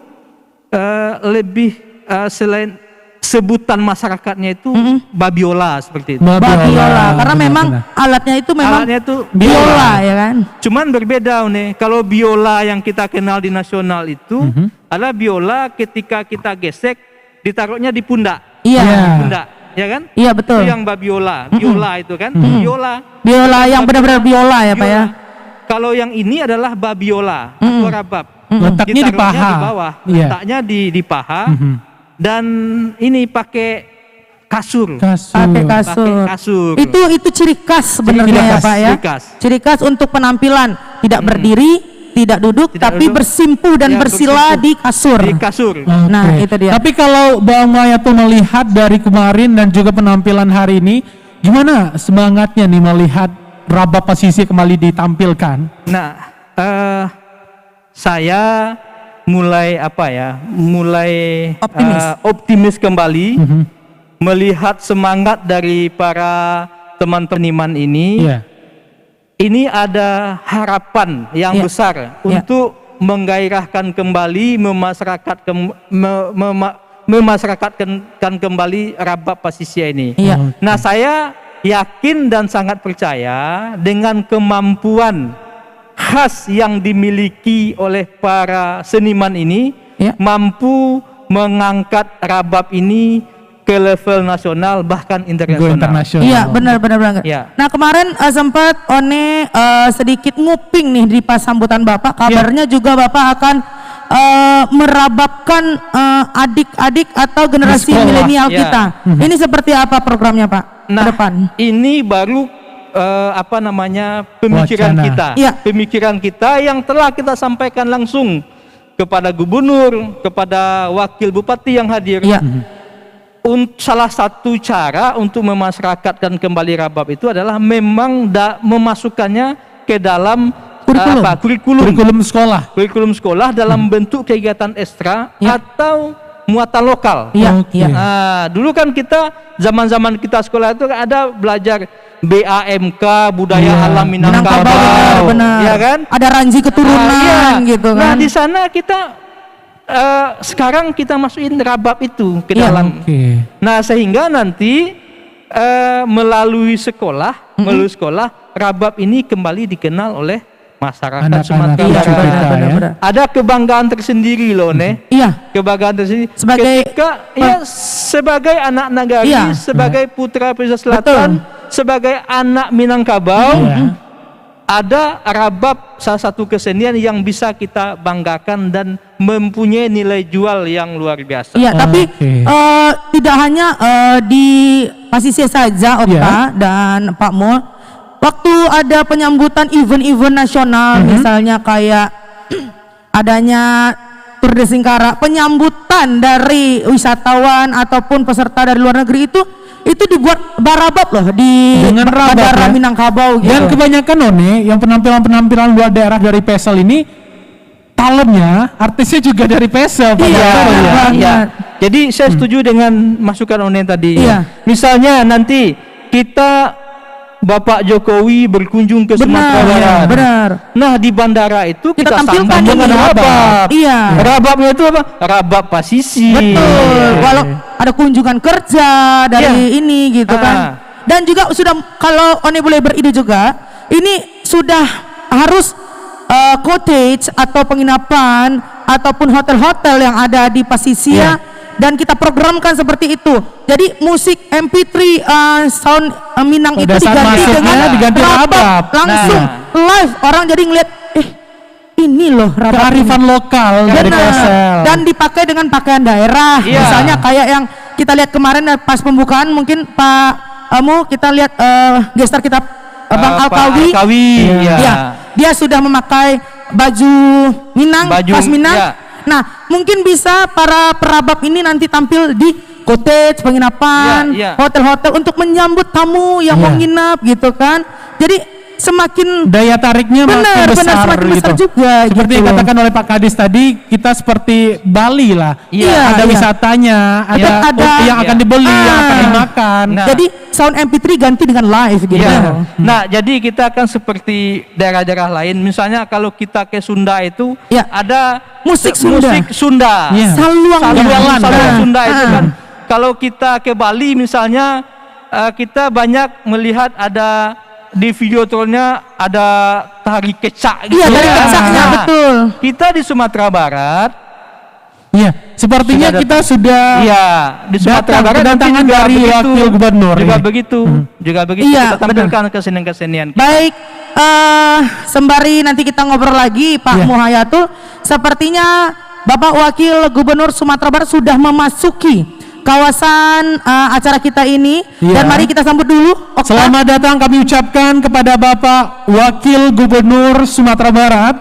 lebih selain sebutan masyarakatnya itu babiola seperti itu. Babiola, karena memang alatnya itu memang Alatnya itu biola ya kan. Cuman berbeda nih. Kalau biola yang kita kenal di nasional itu adalah biola ketika kita gesek ditaruhnya di pundak. Iya. Di pundak, ya kan? Iya betul. Itu yang babiola. Biola itu kan. Biola. Biola yang benar-benar biola ya Pak ya. Kalau yang ini adalah babiola atau rabab. Letaknya di Ditaruhnya paha. di bawah. Iya. Letaknya di paha. Dan ini pakai kasur. Pakai kasur. Itu ciri khas sebenarnya ya Pak ya. Ciri khas. Ciri khas untuk penampilan, tidak berdiri, tidak duduk, tapi bersimpuh dan Ya, bersila bersimpuh. di kasur. Di kasur. Nah, Oke. itu dia. Tapi kalau Bang Mayatul melihat dari kemarin dan juga penampilan hari ini, gimana semangatnya nih melihat rabab pasisi kembali ditampilkan? Nah, saya mulai optimis kembali melihat semangat dari para teman-teman ini. Iya. Ini ada harapan yang besar untuk menggairahkan kembali memasyarakatkan kembali rabab pasisia ini. Iya. Nah, saya yakin dan sangat percaya dengan kemampuan khas yang dimiliki oleh para seniman ini mampu mengangkat rabab ini ke level nasional bahkan internasional. Iya, benar. Ya. Nah, kemarin sempat One sedikit nguping nih di pas sambutan Bapak, kabarnya juga Bapak akan merababkan adik-adik atau generasi Sekolah. milenial Ya. kita. Ini seperti apa programnya Pak? Nah, Ke depan. ini baru pemikiran Wacana. kita. Iya. Pemikiran kita yang telah kita sampaikan langsung kepada gubernur, kepada wakil bupati yang hadir. Iya. Salah satu cara untuk memasyarakatkan kembali rabab itu adalah memang memasukkannya ke dalam kurikulum sekolah. Kurikulum sekolah dalam bentuk kegiatan ekstra atau muatan lokal. Iya, Nah, dulu kan kita zaman kita sekolah itu ada belajar BAMK, budaya alam Minangkabau, benar. ya kan? Ada ranji keturunan gitu kan. Nah, di sana kita sekarang kita masukin rabab itu ke dalam. Nah, sehingga nanti melalui sekolah, rabab ini kembali dikenal oleh masyarakat Sumatera Barat. Ada kebanggaan tersendiri loh, Iya. Kebanggaan tersendiri. Sebagai Sebagai anak nagari, sebagai putra pesisir selatan, sebagai anak Minangkabau, ada rabab salah satu kesenian yang bisa kita banggakan dan mempunyai nilai jual yang luar biasa. Iya, tapi tidak hanya di pasisir saja Okta dan Pak Mul. Waktu ada penyambutan event-event nasional, misalnya kayak adanya Tour de Singkara, penyambutan dari wisatawan ataupun peserta dari luar negeri itu dibuat barabab loh di Dengan rabab, Bandara ya. Minangkabau gitu. Dan kebanyakan yang penampilan-penampilan luar daerah dari PESEL ini talentnya artisnya juga dari PESEL. Iya. Jadi saya setuju dengan masukan One tadi. Misalnya nanti kita Bapak Jokowi berkunjung ke Sumatera Barat. Benar. Nah, di bandara itu kita tampilkan sambung dengan ini. rabab. Iya. Rababnya itu apa? Rabab pasisi. Betul. Walau ada kunjungan kerja dari ini gitu kan. Dan juga sudah, kalau One boleh beride juga, ini sudah harus cottage atau penginapan ataupun hotel-hotel yang ada di Pasisia dan kita programkan seperti itu. Jadi musik MP3 sound Minang itu diganti rabab langsung live, orang jadi ngeliat ini loh rabab kearifan lokal dari PESEL. dan dipakai dengan pakaian daerah. Misalnya kayak yang kita lihat kemarin pas pembukaan, mungkin Pak kita lihat gestar kita Bang Alkawi. Dia sudah memakai baju Minang, khas Minang. Nah, mungkin bisa para perabab ini nanti tampil di cottage, penginapan, hotel-hotel untuk menyambut tamu yang mau nginap gitu kan. Jadi semakin daya tariknya makin benar, besar, semakin besar gitu. juga. Seperti gitu. dikatakan oleh Pak Kadis tadi, kita seperti Bali lah. Iya, ada iya. wisatanya, ada, yang akan dibeli, yang akan dimakan. Nah. Jadi sound MP3 ganti dengan live gitu. Iya. Nah, jadi kita akan seperti daerah-daerah lain. Misalnya kalau kita ke Sunda itu Ya. ada Musik Sunda. Musik Sunda. Iya. Saluang Sunda itu kan. Kalau kita ke Bali misalnya, kita banyak melihat ada di video tournya ada tari kecak gitu. Iya, dari kecaknya Nah, betul. Kita di Sumatera Barat, Iya, sepertinya kita sudah iya, di Sumatera datang Barat nanti kedatangan juga dari begitu. wakil gubernur Juga ini. begitu, juga begitu Iya, kita tampilkan kesenian-kesenian. Baik, sembari nanti kita ngobrol lagi Pak Iya. Muhayatul, sepertinya Bapak Wakil Gubernur Sumatera Barat sudah memasuki kawasan acara kita ini. Iya. Dan mari kita sambut dulu Okta. Selamat datang kami ucapkan kepada Bapak Wakil Gubernur Sumatera Barat.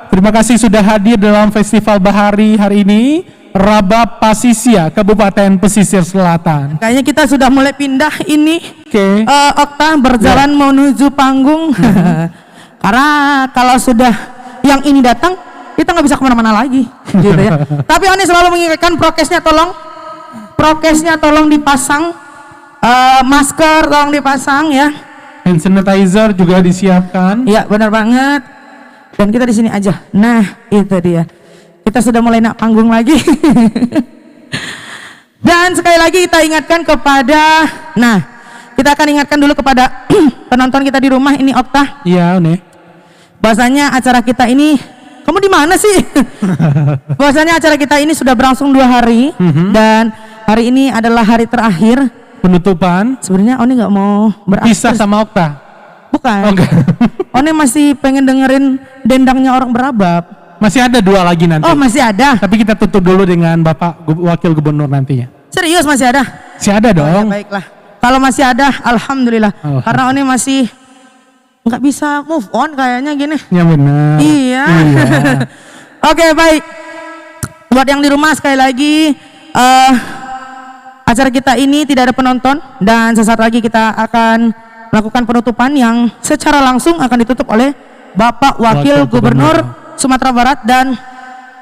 Terima kasih sudah hadir dalam Festival Bahari hari ini, Rabab Pasisia, Kabupaten Pesisir Selatan. Kayaknya kita sudah mulai pindah ini. Oke. Okta berjalan menuju panggung. Karena kalau sudah yang ini datang, kita nggak bisa kemana-mana lagi, gitu ya. Tapi Oni selalu mengingatkan prokesnya tolong dipasang, masker tolong dipasang ya. Hand sanitizer juga disiapkan. Iya benar banget. Dan kita di sini aja. Nah itu dia. Kita sudah mulai nak panggung lagi. Dan sekali lagi kita ingatkan kepada, kita akan ingatkan dulu kepada penonton kita di rumah ini Okta. Iya, One. Bahasanya acara kita ini, kamu di mana sih? Bahasanya acara kita ini sudah berlangsung 2 hari dan hari ini adalah hari terakhir Penutupan. Sebenarnya Oni nggak mau Pisah sama Okta. Bukan. Oke. Oni masih pengen dengerin dendangnya orang berabab. Masih ada 2 lagi nanti. Oh masih ada. Tapi kita tutup dulu dengan Bapak Wakil Gubernur nantinya. Serius masih ada? Masih ada Oh, ya, dong. baiklah. Kalau masih ada, alhamdulillah. Alhamdulillah. Karena Oni masih nggak bisa move on kayaknya gini. Ya benar. Iya. Oke baik. Buat yang di rumah sekali lagi, acara kita ini tidak ada penonton dan sesaat lagi kita akan melakukan penutupan yang secara langsung akan ditutup oleh Bapak Wakil Gubernur Sumatera Barat dan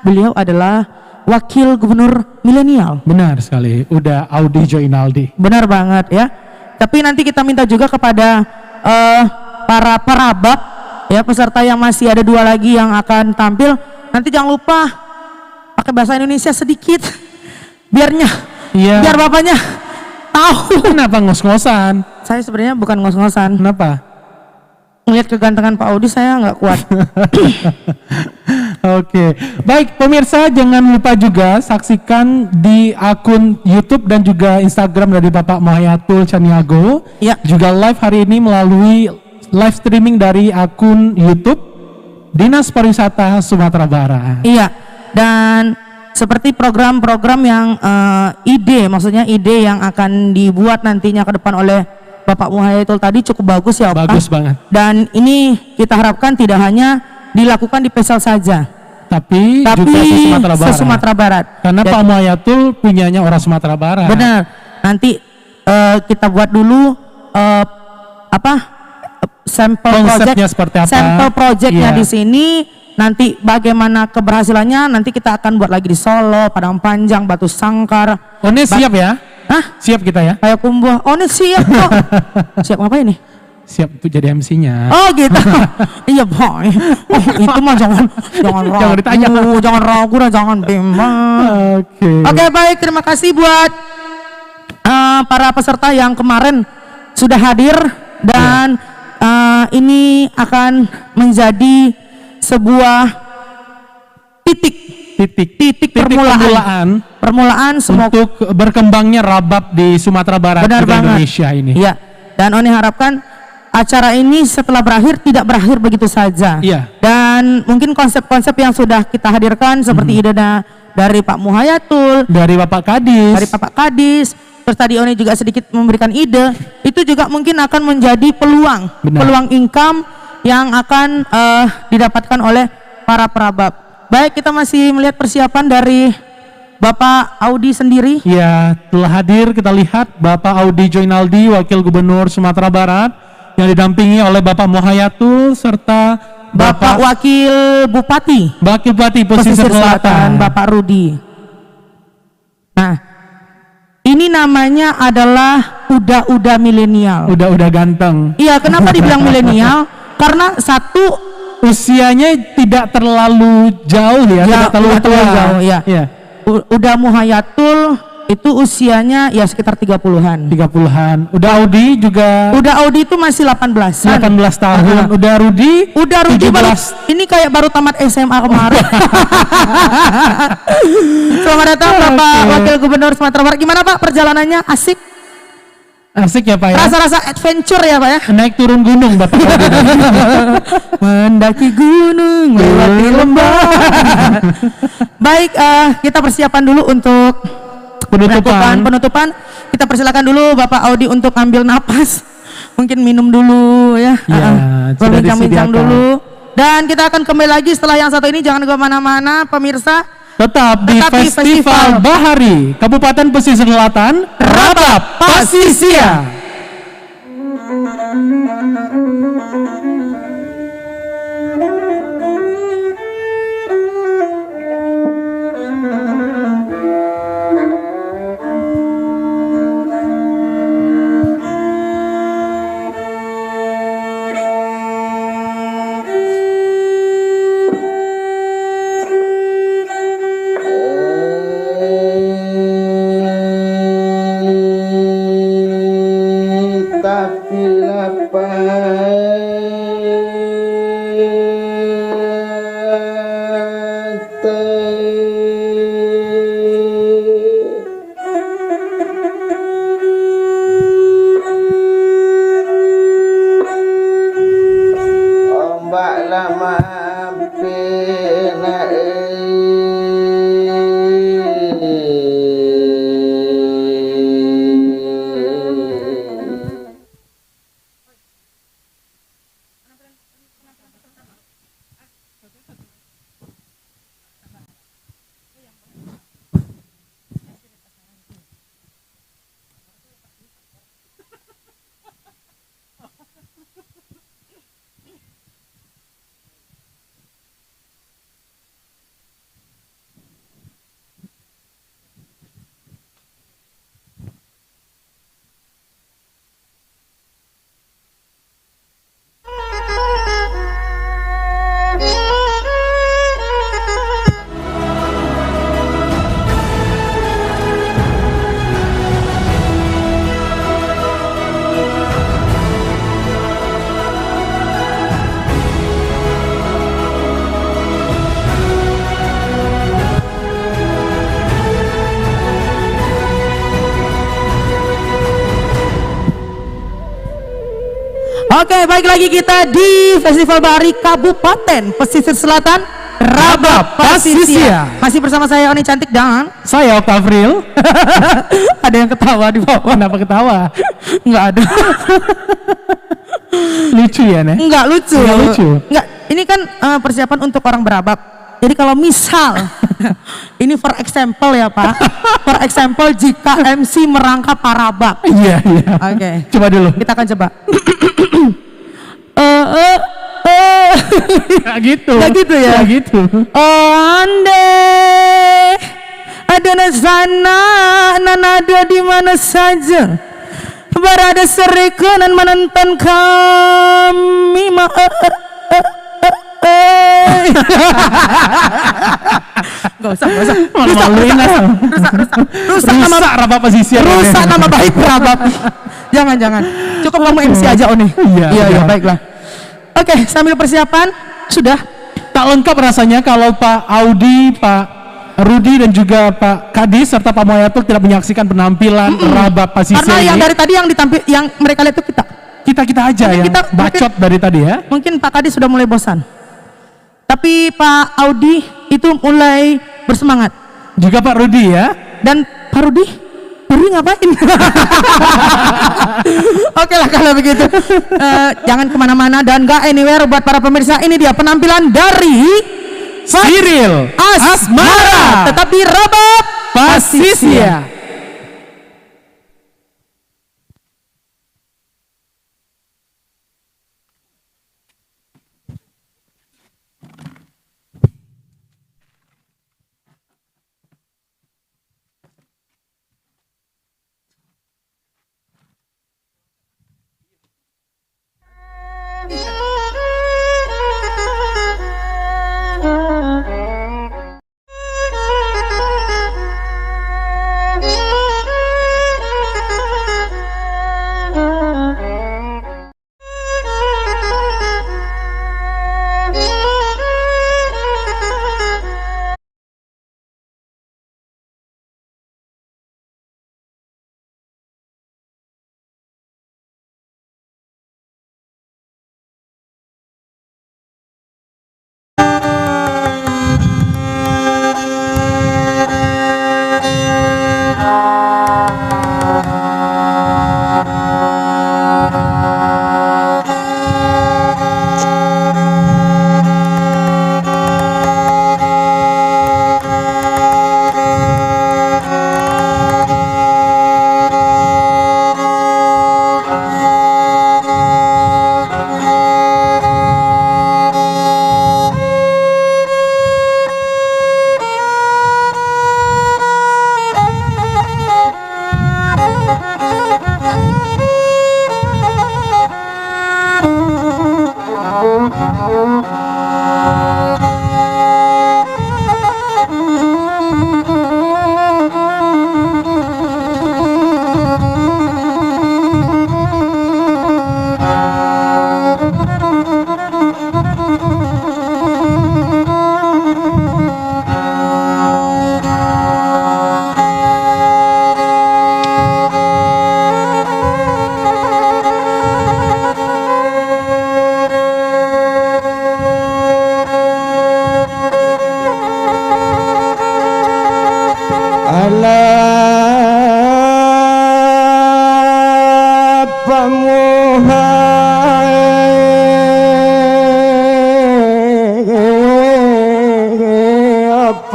beliau adalah Wakil Gubernur Milenial. Benar sekali. Udah Audi Joinaldi. Benar banget ya. Tapi nanti kita minta juga kepada para perabab ya, peserta yang masih ada 2 lagi yang akan tampil. Nanti jangan lupa pakai bahasa Indonesia sedikit. Iya. Biar bapaknya tahu. Kenapa ngos-ngosan? Saya sebenarnya bukan ngos-ngosan. Kenapa? Ngelihat kegantengan Pak Audi saya nggak kuat. Oke, baik pemirsa, jangan lupa juga saksikan di akun YouTube dan juga Instagram dari Bapak Muhayatul Caniago. Ya. Juga live hari ini melalui live streaming dari akun YouTube Dinas Pariwisata Sumatera Barat. Iya. Dan seperti program-program yang maksudnya ide yang akan dibuat nantinya ke depan oleh Bapak Muhayatul tadi cukup bagus ya Okta. Bagus banget. Dan ini kita harapkan tidak hanya dilakukan di Pesel saja, tapi juga di Sumatera Barat. Karena Pak Muhayatul punyanya orang Sumatera Barat. Benar. Nanti kita buat dulu sampel Konsepnya project, seperti apa? sampel projectnya Iya. di sini. Nanti bagaimana keberhasilannya nanti kita akan buat lagi di Solo, Padang Panjang, Batu Sangkar. One siap ya? Hah? Siap kita ya? Kayak Kumbuh. Oh ini siap kok. Siap apa ini? Siap untuk jadi MC-nya. Oh gitu. Iya boy. Oh itu mah jangan ragu, ditanya. jangan ragu dan jangan bimbang. Oke baik, terima kasih buat para peserta yang kemarin sudah hadir dan ini akan menjadi sebuah titik permulaan untuk berkembangnya Rabab di Sumatera Barat Benar juga banget. Indonesia ini. Iya. Dan Oni harapkan acara ini setelah berakhir tidak berakhir begitu saja. Iya. Dan mungkin konsep-konsep yang sudah kita hadirkan seperti ide dari Pak Muhayatul, dari Bapak Kadis, terus tadi Oni juga sedikit memberikan ide, itu juga mungkin akan menjadi peluang income yang akan didapatkan oleh para perabab. Baik, kita masih melihat persiapan dari Bapak Audi sendiri. Ya, telah hadir kita lihat Bapak Audi Joinaldi, Wakil Gubernur Sumatera Barat, yang didampingi oleh Bapak Muhayatul serta Bapak Wakil Bupati Pesisir Selatan. Bapak Rudi. Nah, ini namanya adalah udah milenial. Udah ganteng. Iya, kenapa dibilang milenial? Karena satu, usianya tidak terlalu jauh ya, tidak terlalu tua. Jauh, ya. Iya. Udah Muhayatul itu usianya ya sekitar 30-an. 30-an. Udah Audi juga. Udah Audi itu masih 18-an. 18 tahun. Udah Rudi baru, ini kayak baru tamat SMA kemarin. Selamat datang Bapak Wakil Gubernur Sumatera Barat. Gimana Pak perjalanannya? Asik? Asik ya Pak ya? Rasa-rasa adventure ya Pak ya? Naik turun gunung Bapak. Mendaki gunung, melewati lembah. Baik, kita persiapan dulu untuk penutupan. Kita persilakan dulu Bapak Audi untuk ambil napas. Mungkin minum dulu ya. Berbincang-bincang dulu. Dan kita akan kembali lagi setelah yang satu ini. Jangan kemana-mana pemirsa. Tetap di Festival Bahari Kabupaten Pesisir Selatan, Rabab Pasisia. Oke, baik lagi kita di Festival Bahari Kabupaten Pesisir Selatan, Rabab Pasisia. Masih bersama saya Oni Cantik dan saya Oktafril. Ada yang ketawa di bawah. Kenapa ketawa? Enggak ada. Lucu ya, Nek? Enggak lucu. Enggak lucu. Enggak, ini kan persiapan untuk orang berabab. Jadi kalau misal ini for example ya Pak. For example jika MC merangkap parabab. Iya. Oke. Coba dulu. Kita akan coba. Gak gitu. Gak gitu ya. Gak gitu. Ande ada di sana, ada di mana saja. Berada serikanan menonton kami. Gak usah. Rusak Rabab Pasisia. Rusak nama baik Rabab. Jangan. Cukup kamu MC aja Oni. Iya, baiklah. Oke, sambil persiapan sudah tak lengkap rasanya kalau Pak Audi, Pak Rudi dan juga Pak Kadis serta Pak Muhayatul tidak menyaksikan penampilan Rabab Pasisia. Karena yang dari tadi yang mereka lihat itu kita aja yang bacot dari tadi ya. Mungkin Pak Kadis sudah mulai bosan. Tapi Pak Audi itu mulai bersemangat. Juga Pak Rudi ya. Dan Pak Rudi ngapain? Oke lah kalau begitu. Jangan kemana-mana dan gak anywhere buat para pemirsa. Ini dia penampilan dari Cyril Asmara. Tetap di Rabab Pasisia.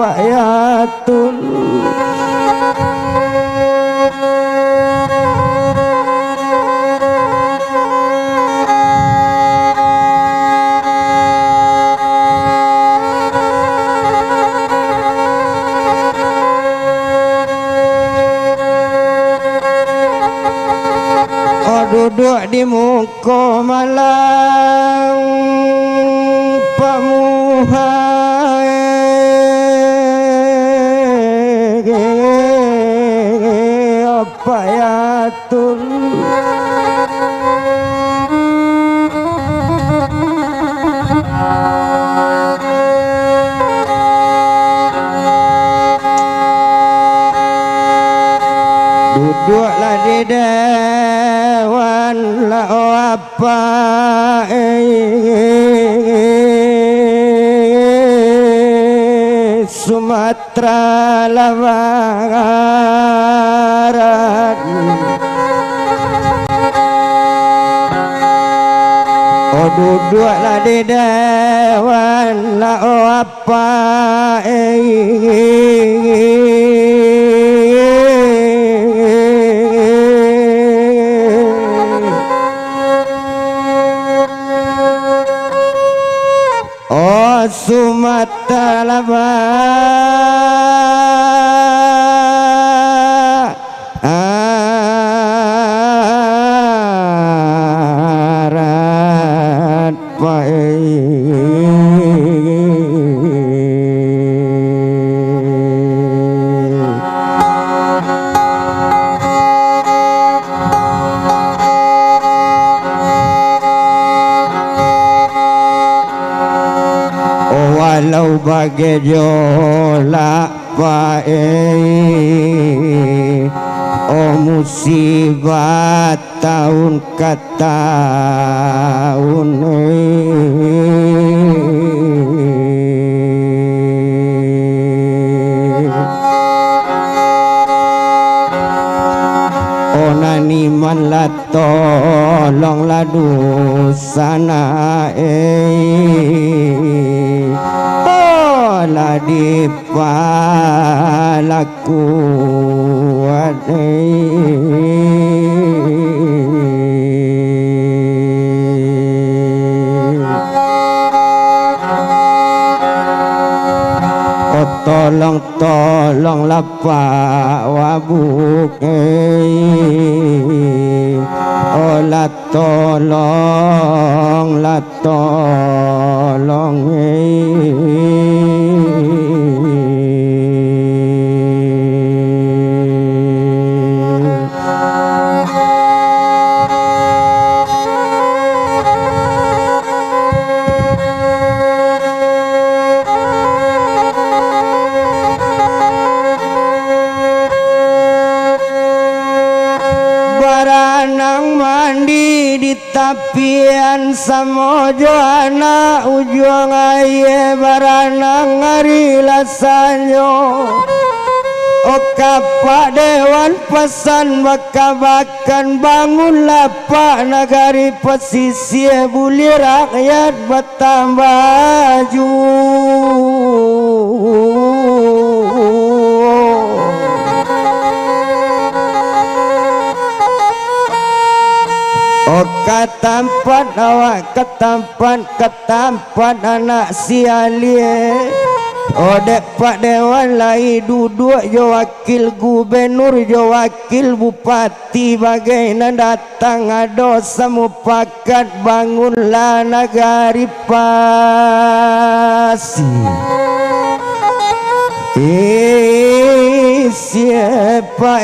payatul duduk di muka malang pamuhai apa ya tul duduklah di dewan la apa Sumatera Barat oh duduklah di dewan la apa Sumatera Barat walau bagai jolak oh musibah tahun ke tahun oh nani man la tolonglah dosana la di palaku oh tolonglah Pak Wabuk oh la tolong baranang mandi di tapian samojo anak ujung aye baranang ngari lasanyo oh kapak dewan pesan bakabakan bangun lapak nagari pesisir buli rakyat bertambah oh ketampan awak ketampan anak sialie oh dek pak dewan lai duduk jo wakil gubernur jo wakil bupati bagaimana datang ado semupakat bangunlah nagari pasi siapa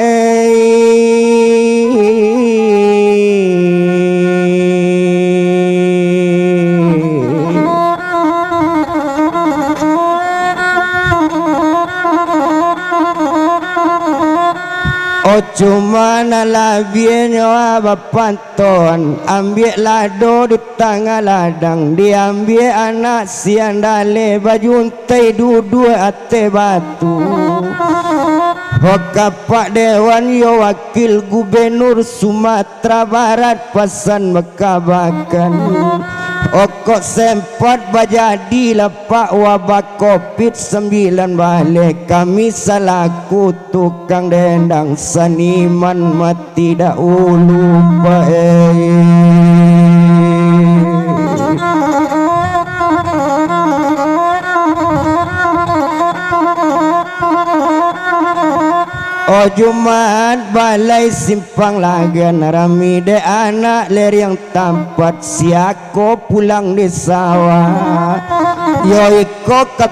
oh cuma nalabienyo abapanton ambil lado di tengah ladang diambil anak siandale bajuntai dua ate batu oh kapak dewan yo wakil gubernur Sumatera Barat pesan mekabakan Okok sempat bajadi lepak wabah COVID-19 balik kami selaku tukang dendang seniman mati dahulu Oh Jumat balai simpang lagan rami de anak ler yang tampat siako pulang di sawah yo iko ke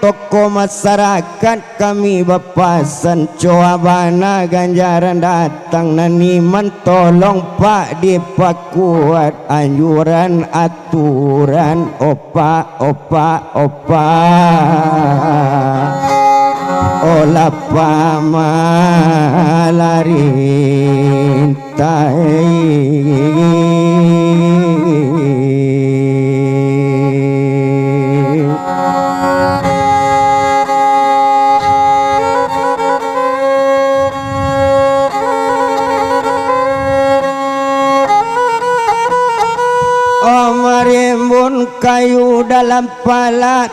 toko masyarakat kami bapasan coabana ganjaran datang naniman tolong pak dipakuat anjuran aturan opa olah pamalarintai marimbun kayu dalam pala